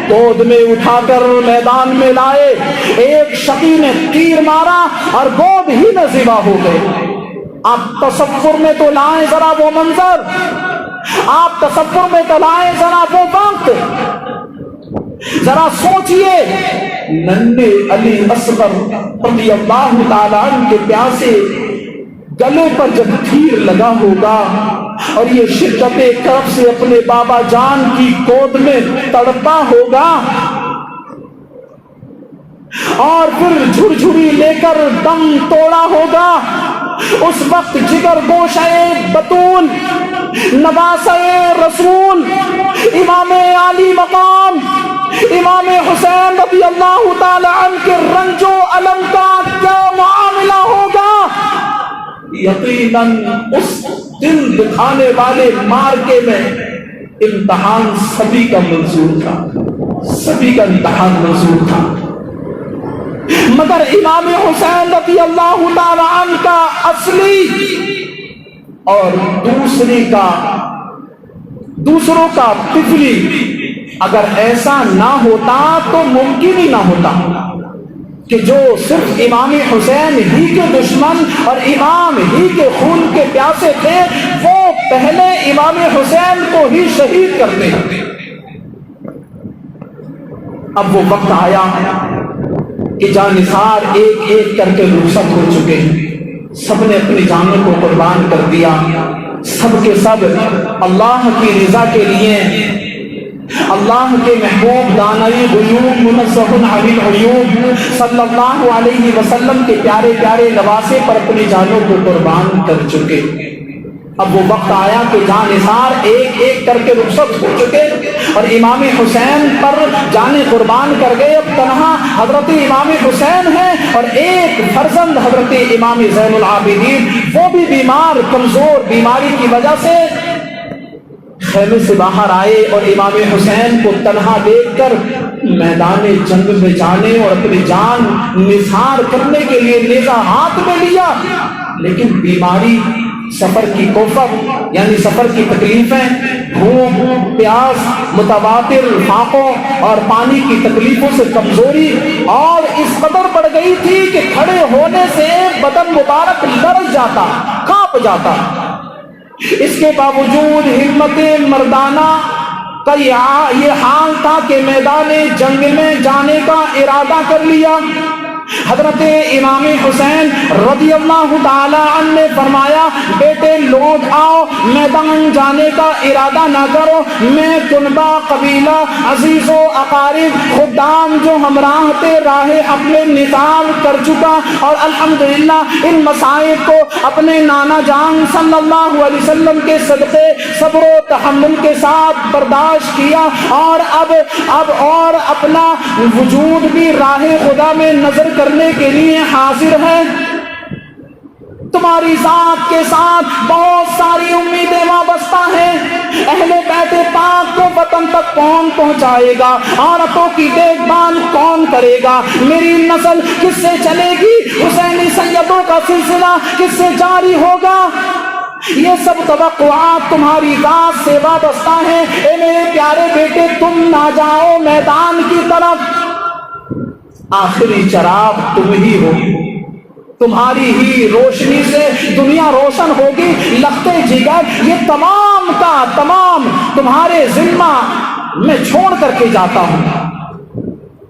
گود میں اٹھا کر میدان میں لائے۔ ایک شقی نے تیر مارا اور گود ہی میں ذبح ہو گئے۔ آپ تصور میں تو لائیں ذرا وہ منظر، آپ تصور میں تو لائیں ذرا وہ وقت، ذرا سوچئے ننھے علی اصغر رضی اللہ تعالیٰ عنہ کے پیاسے گلے پر جب تیر لگا ہوگا اور یہ شدت کرب سے اپنے بابا جان کی گود میں تڑپا ہوگا، اور پھر جھرجھری لے کر دم توڑا ہوگا، اس وقت جگر گوشہ بطول، نواسہ رسول، امام عالی مقام، امام حسین رضی اللہ تعالی عنہ کے رنج و الم کا کیا معاملہ ہوگا؟ یقیناً اس دل دکھانے والے مارکے میں امتحان سبھی کا منظور تھا، سبھی کا امتحان منظور تھا، مگر امام حسین رضی اللہ تعالی عنہ کا اصلی اور دوسروں کا طفلی اگر ایسا نہ ہوتا تو ممکن ہی نہ ہوتا کہ جو صرف امام حسین ہی کے دشمن اور امام ہی کے خون کے پیاسے تھے وہ پہلے امام حسین کو ہی شہید کرتے ہیں۔ اب وہ وقت آیا کہ جانثار ایک ایک کر کے رخصت ہو چکے ہیں، سب نے اپنی جانوں کو قربان کر دیا، سب کے سب اللہ کی رضا کے لیے اللہ کے محبوب دانائی غیوب منزہ عن العیوب صلی اللہ علیہ وسلم کے پیارے پیارے نواسے پر اپنی جانوں کو قربان کر چکے۔ اب وہ وقت آیا کہ جانثار ایک ایک کر کے رخصت ہو چکے اور امام حسین پر جانیں قربان کر گئے۔ اب تنہا حضرت امام حسین ہیں اور ایک فرزند حضرت امام زین العابدین، وہ بھی بیمار کمزور بیماری کی وجہ سے خیمے سے باہر آئے اور امام حسین کو تنہا دیکھ کر میدان جنگ میں جانے اور اپنی جان نثار کرنے کے لیے نیزہ ہاتھ میں لیا، لیکن بیماری، سفر کی کوفت یعنی سفر کی تکلیفیں، بھوک پیاس، متواتر فاقوں اور پانی کی تکلیفوں سے کمزوری اور اس قدر بڑھ گئی تھی کہ کھڑے ہونے سے بدن مبارک لرز جاتا، کانپ جاتا۔ اس کے باوجود ہمت مردانہ کا یہ حال تھا کہ میدان جنگ میں جانے کا ارادہ کر لیا۔ حضرت امام حسین رضی اللہ تعالی عنہ نے فرمایا، بیٹے لوگ آؤ، میدان جانے کا ارادہ نہ کرو، میں کنبہ قبیلہ عزیز و اقارب خدام جو ہمراہ تھے راہ اپنے نثار کر چکا اور الحمدللہ ان مصائب کو اپنے نانا جان صلی اللہ علیہ وسلم کے صدقے صبر و تحمل کے ساتھ برداشت کیا اور اب اور اپنا وجود بھی راہ خدا میں نظر کرنے کے لیے حاضر ہے۔ تمہاری ذات کے ساتھ بہت ساری امیدیں وابستہ ہیں۔ اہل بیت پاک کو وطن تک کون پہنچائے گا؟ عورتوں کی دیکھ بھال کون کرے گا؟ میری نسل کس سے چلے گی؟ حسینی سیدوں کا سلسلہ کس سے جاری ہوگا؟ یہ سب توقعات تمہاری ذات سے وابستہ ہیں۔ اے میرے پیارے بیٹے، تم نہ جاؤ میدان کی طرف، آخری چراغ تم ہی ہو، تمہاری ہی روشنی سے دنیا روشن ہوگی۔ لختے جگر یہ تمام کا تمام تمہارے ذمہ میں چھوڑ کر کے جاتا ہوں،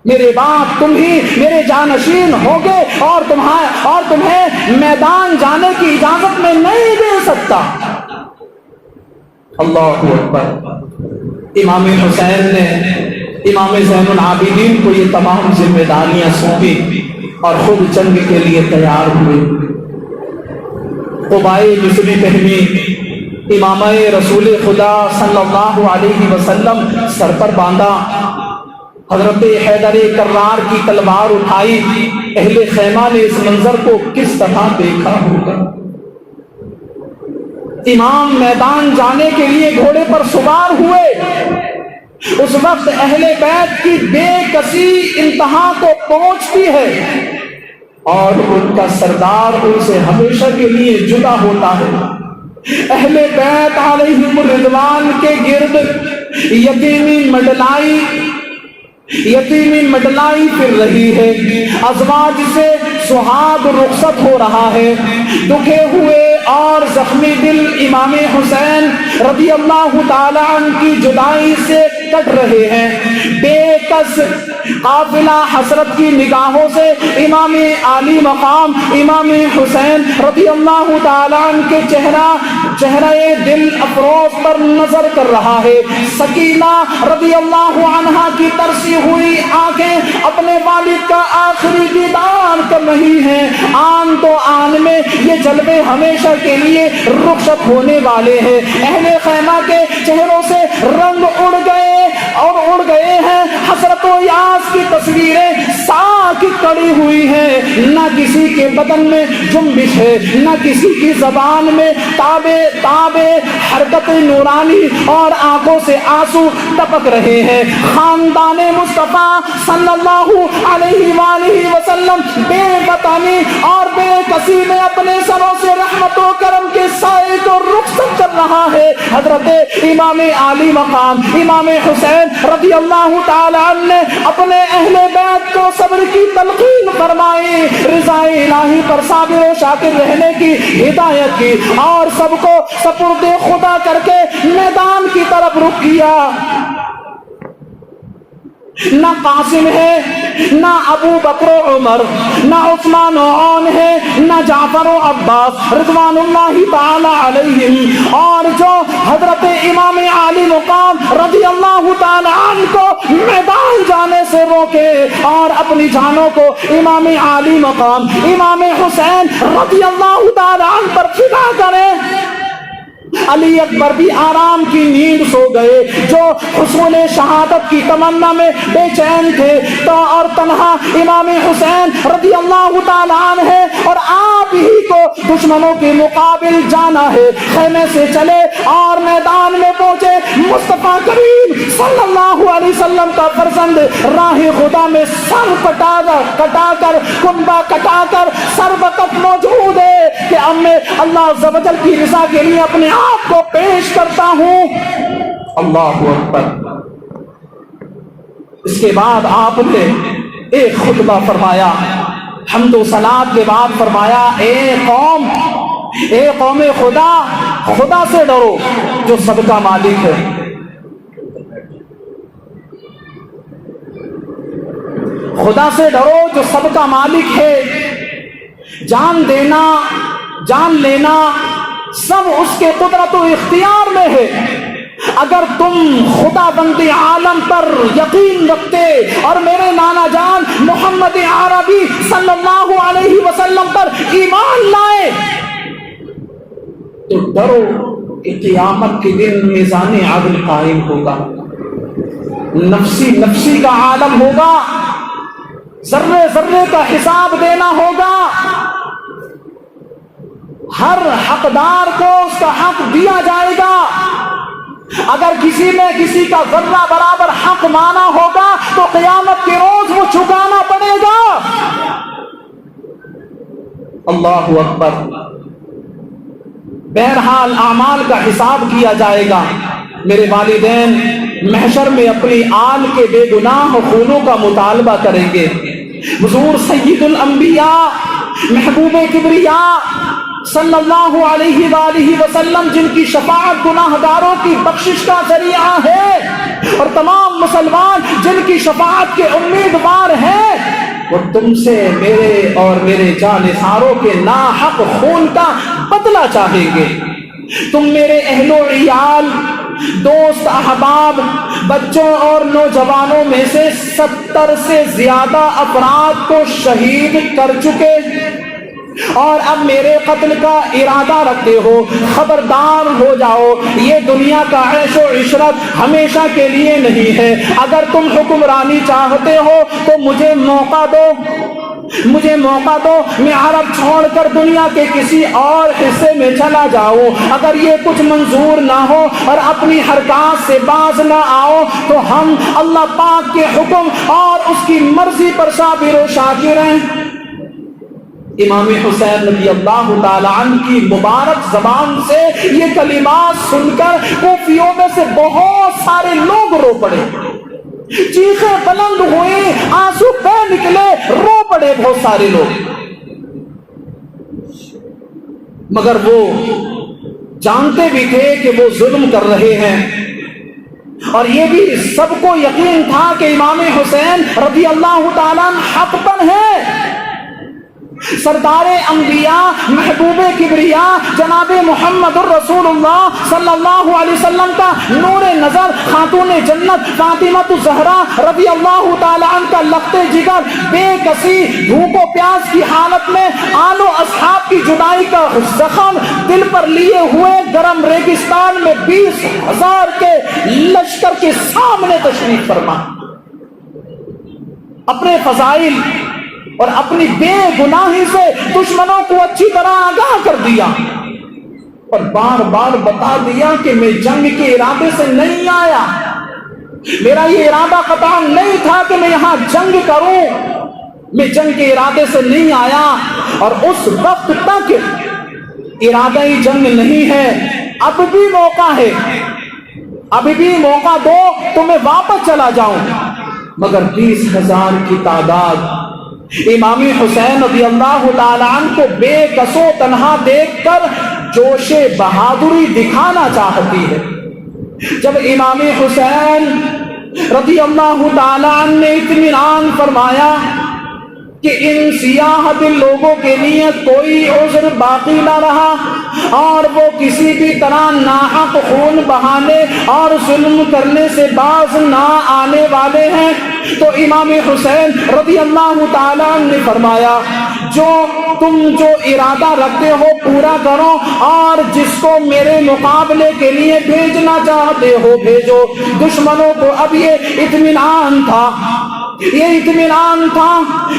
میرے باپ تم ہی میرے جانشین ہوگے اور تمہیں میدان جانے کی اجازت میں نہیں دے سکتا۔ اللہ اکبر۔ امام حسین نے امام زین العابدین کو یہ تمام ذمہ داریاں سونپی اور خود جنگ کے لیے تیار ہوئے۔ قبائے مصری پہنی، امامہ رسول خدا صلی اللہ علیہ وسلم سر پر باندھا، حضرت حیدر کرار کی تلوار اٹھائی۔ اہل خیمہ نے اس منظر کو کس طرح دیکھا ہوگا؟ امام میدان جانے کے لیے گھوڑے پر سوار ہوئے۔ اس وقت اہل بیت کی بے کسی انتہا کو پہنچتی ہے اور ان کا سردار ان سے ہمیشہ کے لیے جدا ہوتا ہے۔ اہل بیت علیہم الرضوان کے گرد یتیمی مڈلائی پھر رہی ہے، ازواج سے سہاگ رخصت ہو رہا ہے، دکھے ہوئے اور زخمی دل امام حسین رضی اللہ تعالی عنہ کی جدائی سے کٹ رہے ہیں۔ بے کس قافلہ حسرت کی نگاہوں سے امام عالی مقام امام حسین رضی اللہ تعالی عنہ کے چہرہ دل افروز پر نظر کر رہا ہے۔ سکینہ رضی اللہ عنہا کی ترسی ہوئی آنکھیں اپنے والد کا آخری دیدار کر رہی ہیں۔ آن تو آن میں یہ جلوے ہمیشہ کے لیے رخصت ہونے والے ہیں۔ اہل خیمہ کے چہروں سے رنگ اڑ گئے ہیں، حسرت و یاس کی تصویریں ساکت کڑی ہوئی ہیں، نہ کسی کے بدن میں جنبش ہے، نہ کسی کی زبان میں تابے حرکت نورانی اور آنکھوں سے آنسو ٹپک رہے ہیں۔ خاندان مصطفیٰ صلی اللہ علیہ وآلہ وسلم بے وطنی اور بے کسی میں اپنے سروں سے رحمت و کرم کے سائے کو رخصت کر رہا ہے۔ حضرت امام عالی مقام امام حسین رضی اللہ تعالی عنہ نے اپنے اہل بیت کو صبر کی تلقین فرمائی، رضا الہی پر صابر و شاکر رہنے کی ہدایت کی، اور سب کو سپرد خدا کر کے میدان کی طرف رخ کیا۔ نہ قاسم ہے، نہ ابو بکر و عمر، نہ عثمان و عون ہے، نہ جعفر و عباس رضوان اللہ تعالی علیہم، اور جو حضرت امام عالی مقام رضی اللہ تعالی عنہ کو میدان جانے سے روکے اور اپنی جانوں کو امام عالی مقام امام حسین رضی اللہ تعالی عنہ پر فدا کرے۔ علی اکبر بھی آرام کی نیند سو گئے، جو حصول شہادت کی تمنا میں بے چین تھے، تو اور تنہا امام حسین رضی اللہ تعالیٰ عنہ ہے اور آپ ہی کو دشمنوں کے مقابل جانا ہے۔ خیمے سے چلے اور میدان میں پہنچے، مصطفیٰ کریم صلی اللہ علیہ وسلم کا فرزند راہ خدا میں سر کٹا کر کنبہ کٹا کر سر وقت موجود ہے کہ اب میں اللہ عز و جل کی رضا کے لیے اپنے آپ کو پیش کرتا ہوں۔ اللہ اکبر۔ اس کے بعد آپ نے ایک خطبہ فرمایا، حمد و صلات کے بعد فرمایا، اے قوم خدا سے ڈرو جو سب کا مالک ہے۔ خدا سے ڈرو جو سب کا مالک ہے، جان دینا جان لینا سب اس کے قدرت و اختیار میں ہے۔ اگر تم خدا بند عالم پر یقین رکھتے اور میرے نانا جان محمد عربی صلی اللہ علیہ وسلم پر ایمان لائے تو ڈرو کہ قیامت کے دن میزان عدل قائم ہوگا، نفسی کا عالم ہوگا، ذرے ذرے کا حساب دینا ہوگا، ہر حقدار کو اس کا حق دیا جائے گا۔ اگر کسی نے کسی کا ذرہ برابر حق مانا ہوگا تو قیامت کے روز وہ چکانا پڑے گا۔ اللہ اکبر۔ بہرحال اعمال کا حساب کیا جائے گا۔ میرے والدین محشر میں اپنی آل کے بے گناہ خونوں کا مطالبہ کریں گے۔ حضور سید الانبیاء محبوب کبریاء صلی اللہ علیہ وآلہ وسلم، جن کی شفاعت گناہگاروں کی بخشش کا ذریعہ ہے، اور تمام مسلمان جن کی شفاعت کے امیدوار ہیں، وہ تم سے میرے اور میرے جانثاروں کے ناحق خون کا بدلہ چاہیں گے۔ تم میرے اہل و عیال، دوست، احباب، بچوں اور نوجوانوں میں سے 70 سے زیادہ افراد کو شہید کر چکے اور اب میرے قتل کا ارادہ رکھتے ہو۔ خبردار ہو جاؤ، یہ دنیا کا عیش و عشرت ہمیشہ کے لیے نہیں ہے۔ اگر تم حکمرانی چاہتے ہو تو مجھے موقع دو، میں عرب چھوڑ کر دنیا کے کسی اور حصے میں چلا جاؤں۔ اگر یہ کچھ منظور نہ ہو اور اپنی حرکات سے باز نہ آؤ تو ہم اللہ پاک کے حکم اور اس کی مرضی پر صابر و شاکر ہیں۔ امام حسین رضی اللہ تعالی عنہ کی مبارک زبان سے یہ کلمات سن کر کوفیوں میں سے بہت سارے لوگ رو پڑے، چیخیں بلند ہوئی، آنسو بہ نکلے، رو پڑے بہت سارے لوگ۔ مگر وہ جانتے بھی تھے کہ وہ ظلم کر رہے ہیں، اور یہ بھی سب کو یقین تھا کہ امام حسین رضی اللہ تعالیٰ حق پر ہے۔ سردار انبیاء محبوب کبریاء جناب محمد الرسول اللہ صلی اللہ علیہ وسلم کا نور نظر، خاتون جنت فاطمہ الزہرا رضی اللہ تعالی عنہ کا لخت جگر، بے کسی بھوک و پیاس کی حالت میں آل و اصحاب کی جدائی کا زخم دل پر لیے ہوئے گرم ریگستان میں 20,000 کے لشکر کے سامنے تشریف فرما۔ اپنے فضائل اور اپنی بے گناہی سے دشمنوں کو اچھی طرح آگاہ کر دیا اور بار بار بتا دیا کہ میں جنگ کے ارادے سے نہیں آیا، میرا یہ ارادہ قطعا نہیں تھا کہ میں یہاں جنگ کروں، میں جنگ کے ارادے سے نہیں آیا۔ اور اس وقت تک ارادہ ہی جنگ نہیں ہے، اب بھی موقع ہے، ابھی بھی موقع دو تو میں واپس چلا جاؤں۔ مگر 20,000 کی تعداد امام حسین رضی اللہ تعالیٰ عنہ کو بے کس و تنہا دیکھ کر جوش بہادری دکھانا چاہتی ہے۔ جب امام حسین رضی اللہ تعالیٰ عنہ نے اطمینان فرمایا کہ ان سیاہ دل لوگوں کے لیے کوئی عذر باقی نہ رہا اور وہ کسی بھی طرح ناحق خون بہانے اور ظلم کرنے سے باز نہ آنے والے ہیں، تو امام حسین رضی اللہ تعالیٰ نے فرمایا تم جو ارادہ رکھتے ہو پورا کرو، اور جس کو میرے مقابلے کے لیے بھیجنا چاہتے ہو بھیجو۔ دشمنوں کو اب یہ اطمینان تھا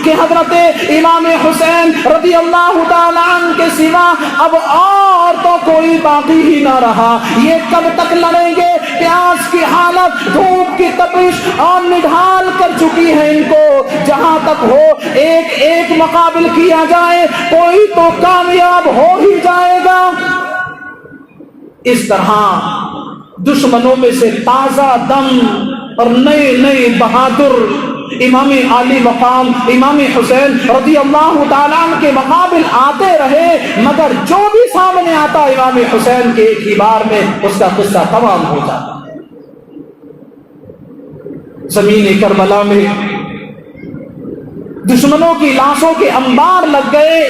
کہ حضرت امام حسین رضی اللہ تعالیٰ عنہ کے سوا اب اور تو کوئی باقی ہی نہ رہا، یہ کب تک لڑیں گے؟ پیاس کی حالت، دھوپ کی تپش اور نڈھال کر چکی ہے ان کو، جہاں تک ہو ایک ایک مقابل کیا جائے، کوئی تو کامیاب ہو ہی جائے گا۔ اس طرح دشمنوں میں سے تازہ دم اور نئے بہادر امام عالی مقام امام حسین رضی اللہ تعالیٰ عنہ کے مقابل آتے رہے، مگر جو بھی سامنے آتا امام حسین کے ایک ہی بار میں اس کا قصہ تمام ہو جاتا۔ زمین کربلا میں دشمنوں کی لاشوں کے انبار لگ گئے،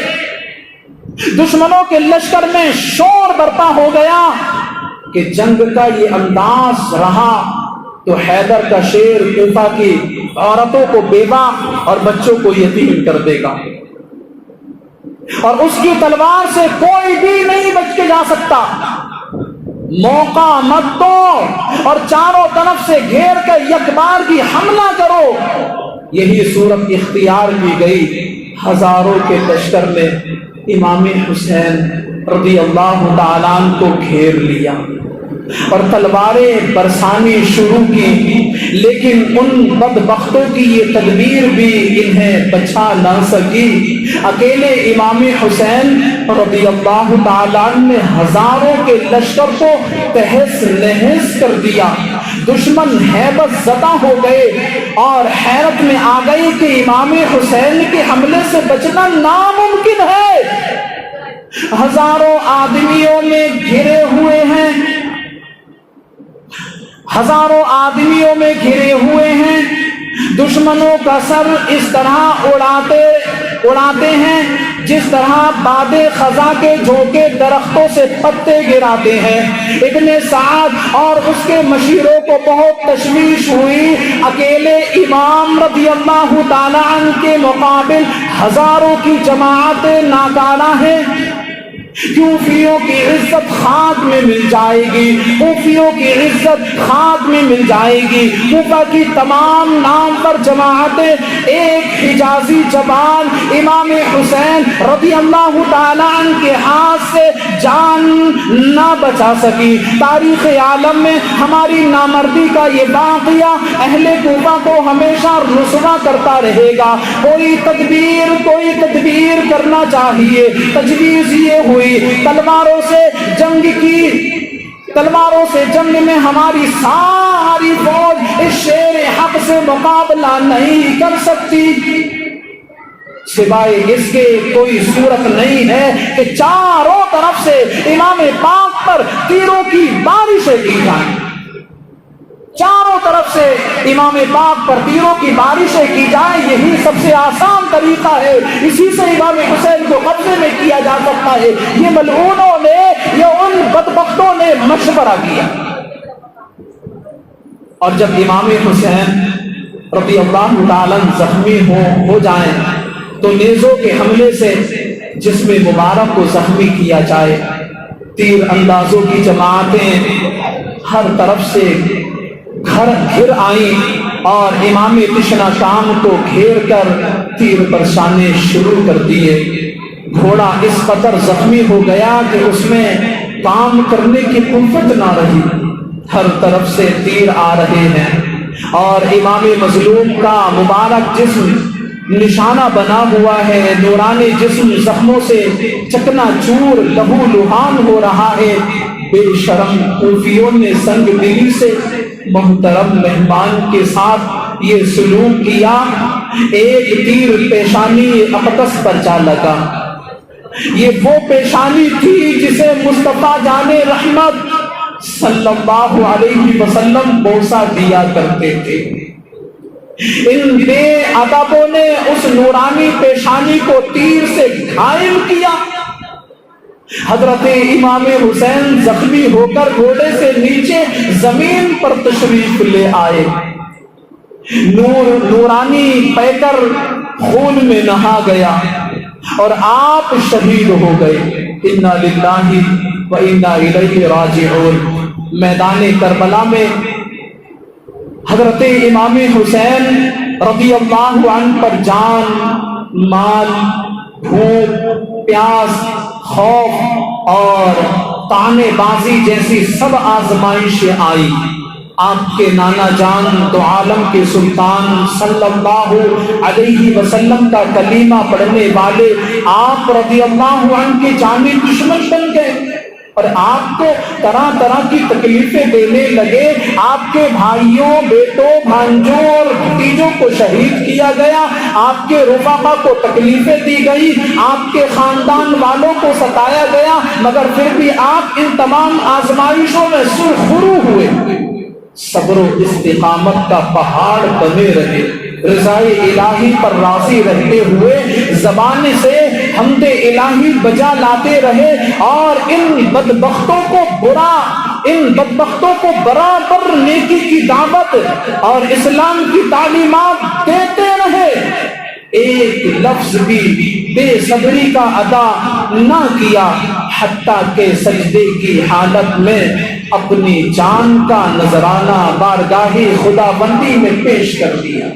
دشمنوں کے لشکر میں شور برپا ہو گیا کہ جنگ کا یہ انداز رہا تو حیدر کا شیر کوفہ کی عورتوں کو بیوہ اور بچوں کو یتیم کر دے گا، اور اس کی تلوار سے کوئی بھی نہیں بچ کے جا سکتا۔ موقع مت دو اور چاروں طرف سے گھیر کر یک بار کی حملہ کرو۔ یہی صورت اختیار کی گئی، ہزاروں کے لشکر نے امام حسین رضی اللہ تعالیٰ عنہ کو گھیر لیا اور تلواریں برسانی شروع کی، لیکن ان بدبختوں کی یہ تدبیر بھی انہیں بچا نہ سکی۔ اکیلے امام حسین رضی اللہ تعالیٰ عنہ نے ہزاروں کے لشکر کو تہس نہس کر دیا۔ دشمن ہیبت زدہ ہو گئے اور حیرت میں آ گئی کہ امام حسین کے حملے سے بچنا ناممکن ہے۔ ہزاروں آدمیوں میں گھرے ہوئے ہیں، ہزاروں آدمیوں میں گھرے ہوئے ہیں، دشمنوں کا سر اس طرح اڑاتے ہیں جس طرح باد خزاں کے جھونکے درختوں سے پتے گراتے ہیں۔ ابن سعد اور اس کے مشیروں کو بہت تشویش ہوئی، اکیلے امام رضی اللہ تعالی عنہ کے مقابل ہزاروں کی جماعت ناکارہ ہیں۔ کوفیوں کی عزت خاک میں مل جائے گی، کوفیوں کی عزت خاک میں مل جائے گی۔ کوفہ کی تمام نامور جماعتیں ایک حجازی جبان امام حسین رضی اللہ تعالیٰ عنہ کے ہاتھ سے جان نہ بچا سکی۔ تاریخ عالم میں ہماری نامردی کا یہ واقعہ اہل کوفہ کو ہمیشہ رسوا کرتا رہے گا۔ کوئی تدبیر کرنا چاہیے۔ تجویز یہ ہوئی تلواروں سے جنگ میں ہماری ساری فوج اس شیر حق سے مقابلہ نہیں کر سکتی، سوائے اس کے کوئی صورت نہیں ہے کہ چاروں طرف سے امام پاک پر تیروں کی بارشیں کی جائیں۔ چاروں طرف سے امام پاک پر تیروں کی بارشیں کی جائیں، یہی سب سے آسان طریقہ ہے، اسی سے امام حسین کو قبضے میں کیا جا سکتا ہے۔ یہ ملعونوں نے یا ان بدبختوں نے مشورہ کیا، اور جب امام حسین رضی اللہ تعالیٰ زخمی ہو جائیں تو نیزوں کے حملے سے جسم مبارک کو زخمی کیا جائے۔ تیر اندازوں کی جماعتیں ہر طرف سے گھر آئیں اور امام تشنا کام کو گھیر کر تیر برسانے شروع کر دیے۔ گھوڑا اس قدر زخمی ہو گیا کہ اس میں کام کرنے کی قوت نہ رہی، ہر طرف سے تیر آ رہے ہیں اور امام مظلوم کا مبارک جسم نشانہ بنا ہوا ہے، نورانی جسم زخموں سے چکنا چور لہو لہان ہو رہا ہے۔ بے شرم کوفیوں نے سنگ دلی سے محترم مہمان کے ساتھ یہ سلوک کیا، ایک تیر پیشانی اقدس پر جا لگا۔ یہ وہ پیشانی تھی جسے مصطفیٰ جان رحمت صلی اللہ علیہ وسلم بوسہ دیا کرتے تھے۔ ان بے ادبوں نے اس نورانی پیشانی کو تیر سے گھائل کیا۔ حضرت امام حسین زخمی ہو کر گھوڑے سے نیچے زمین پر تشریف لے آئے، نورانی پیکر خون میں نہا گیا اور آپ شہید ہو گئے۔ انا للہ و انا الیہ راجعون۔ میدان کربلا میں حضرت امام حسین رضی اللہ عنہ پر جان، مال، بھوک، پیاس، خوف اور طعنے بازی جیسی سب آزمائشیں آئی۔ آپ کے نانا جان دو عالم کے سلطان صلی اللہ علیہ وسلم کا کلمہ پڑھنے والے آپ رضی اللہ عنہ کے جانی دشمن بن گئے اور آپ کو طرح طرح کی تکلیفیں دینے لگے۔ آپ کے بھائیوں، بیٹوں، بھانجوں اور بھتیجوں کو شہید کیا گیا، آپ کے رفقا کو تکلیفیں دی گئی، آپ کے خاندان والوں کو ستایا گیا، مگر پھر بھی آپ ان تمام آزمائشوں میں سرخرو ہوئے، صبر و استقامت کا پہاڑ بنے رہے، رضائے الہی پر راضی رہتے ہوئے زبان سے حمد الہی بجا لاتے رہے اور ان بدبختوں کو برابر نیکی کی دعوت اور اسلام کی تعلیمات دیتے رہے۔ ایک لفظ بھی بے صبری کا ادا نہ کیا، حتیٰ کہ سجدے کی حالت میں اپنی جان کا نذرانہ بارگاہ خدا بندی میں پیش کر دیا۔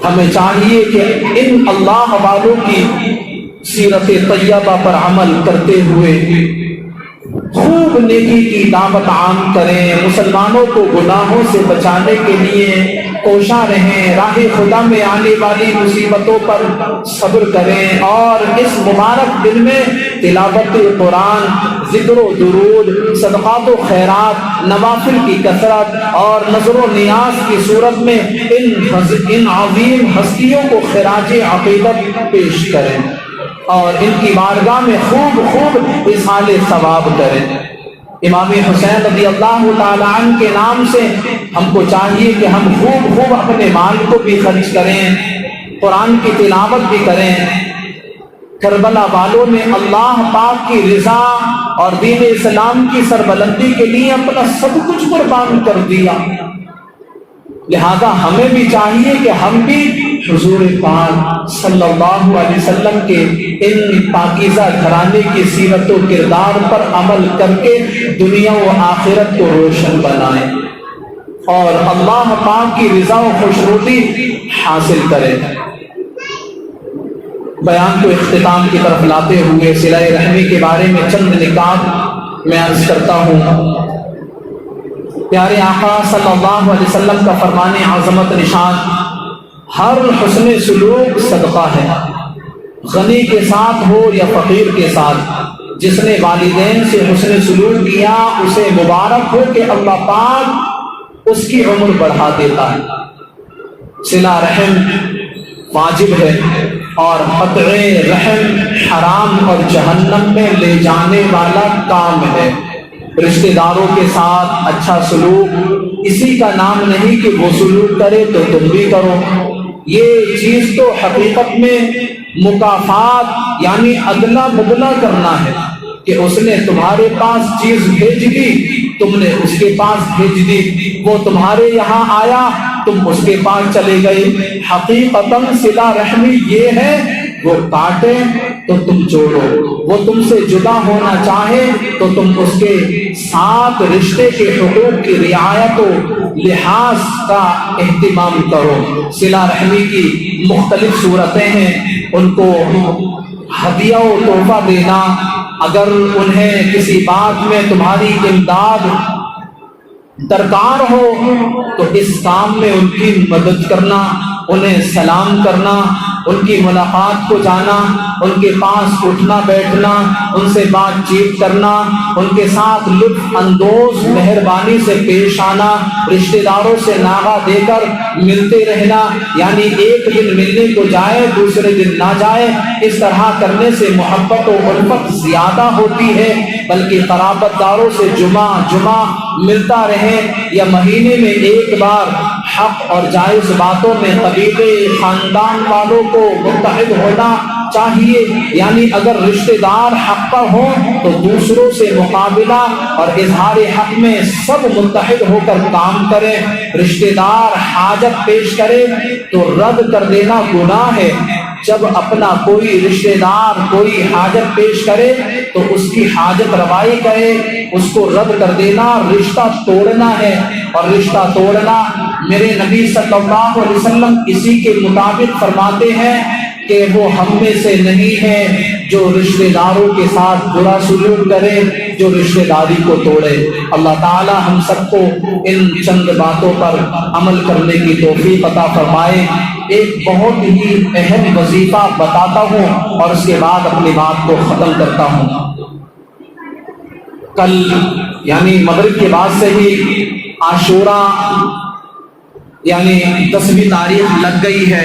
ہمیں چاہیے کہ ان اللہ والوں کی سیرت طیبہ پر عمل کرتے ہوئے خوب نیکی کی دعوت عام کریں، مسلمانوں کو گناہوں سے بچانے کے لیے کوشاں رہیں، راہ خدا میں آنے والی مصیبتوں پر صبر کریں اور اس مبارک دن میں تلاوت قرآن، ذکر و درود، صدقات و خیرات، نوافل کی کثرت اور نظر و نیاز کی صورت میں ان عظیم ہستیوں کو خراج عقیدت پیش کریں اور ان کی بارگاہ میں خوب اظہار ثواب کریں۔ امام حسین رضی اللہ تعالی عنہ کے نام سے ہم کو چاہیے کہ ہم خوب اپنے مال کو بھی خرچ کریں، قرآن کی تلاوت بھی کریں۔ کربلا والوں نے اللہ پاک کی رضا اور دین اسلام کی سربلندی کے لیے اپنا سب کچھ قربان کر دیا، لہذا ہمیں بھی چاہیے کہ ہم بھی حضور پاک صلی اللہ علیہ وسلم کے ان پاکیزہ گھرانے کی سیرت و کردار پر عمل کر کے دنیا و آخرت کو روشن بنائیں اور اللہ پاک کی رضا و خوشنودی حاصل کریں۔ بیان کو اختتام کی طرف لاتے ہوئے صلہ رحمی کے بارے میں چند نکات میں عرض کرتا ہوں۔ پیارے آقا صلی اللہ علیہ وسلم کا فرمان عظمت نشان، ہر حسن سلوک صدقہ ہے، غنی کے ساتھ ہو یا فقیر کے ساتھ۔ جس نے والدین سے حسن سلوک کیا اسے مبارک ہو کہ اللہ پاک اس کی عمر بڑھا دیتا ہے۔ صلہ رحم واجب ہے اور قطع رحم حرام اور جہنم میں لے جانے والا کام ہے۔ رشتہ داروں کے ساتھ اچھا سلوک اسی کا نام نہیں کہ وہ سلوک کرے تو تم بھی کرو، یہ چیز تو حقیقت میں مکافات یعنی ادلا بدلا کرنا ہے کہ اس نے تمہارے پاس چیز بھیج دی، تم نے اس کے پاس بھیج دی، وہ تمہارے یہاں آیا، تم اس کے پاس چلے گئے۔ حقیقتاً صلہ رحمی یہ ہے وہ کاٹے تو تم جوڑو، وہ تم سے جدا ہونا چاہے تو تم اس کے ساتھ رشتے کے حقوق کی رعایت و لحاظ کا اہتمام کرو۔ صلہ رحمی کی مختلف صورتیں ہیں، ان کو ہدیہ و تحفہ دینا، اگر انہیں کسی بات میں تمہاری امداد درکار ہو تو اس کام میں ان کی مدد کرنا، انہیں سلام کرنا، ان کی ملاقات کو جانا، ان کے پاس اٹھنا بیٹھنا، ان سے بات چیت کرنا، ان کے ساتھ لطف اندوز مہربانی سے پیش آنا، رشتہ داروں سے ناغہ دے کر ملتے رہنا، یعنی ایک دن ملنے کو جائے دوسرے دن نہ جائے، اس طرح کرنے سے محبت و الفت زیادہ ہوتی ہے، بلکہ قرابت داروں سے جمعہ ملتا رہے یا مہینے میں ایک بار حق اور جائز باتوں میں قبیلے خاندان والوں کو متحد ہونا چاہیے، یعنی اگر رشتہ دار حق پر ہوں تو دوسروں سے مقابلہ اور اظہار حق میں سب متحد ہو کر کام کریں، رشتہ دار حاجت پیش کرے تو رد کر دینا گناہ ہے، جب اپنا کوئی رشتہ دار کوئی حاجت پیش کرے تو اس کی حاجت روائی کرے، اس کو رد کر دینا رشتہ توڑنا ہے، اور رشتہ توڑنا میرے نبی صلی اللہ علیہ وسلم اسی کے مطابق فرماتے ہیں کہ وہ ہم میں سے نہیں ہے جو رشتہ داروں کے ساتھ برا سلوک کرے، جو رشتہ داری کو توڑے۔ اللہ تعالی ہم سب کو ان چند باتوں پر عمل کرنے کی توفیق عطا فرمائے۔ ایک بہت ہی اہم وظیفہ بتاتا ہوں اور اس کے بعد اپنی بات کو ختم کرتا ہوں۔ کل یعنی مغرب کے بعد سے ہی عاشوراء یعنی 10ویں تاریخ لگ گئی ہے۔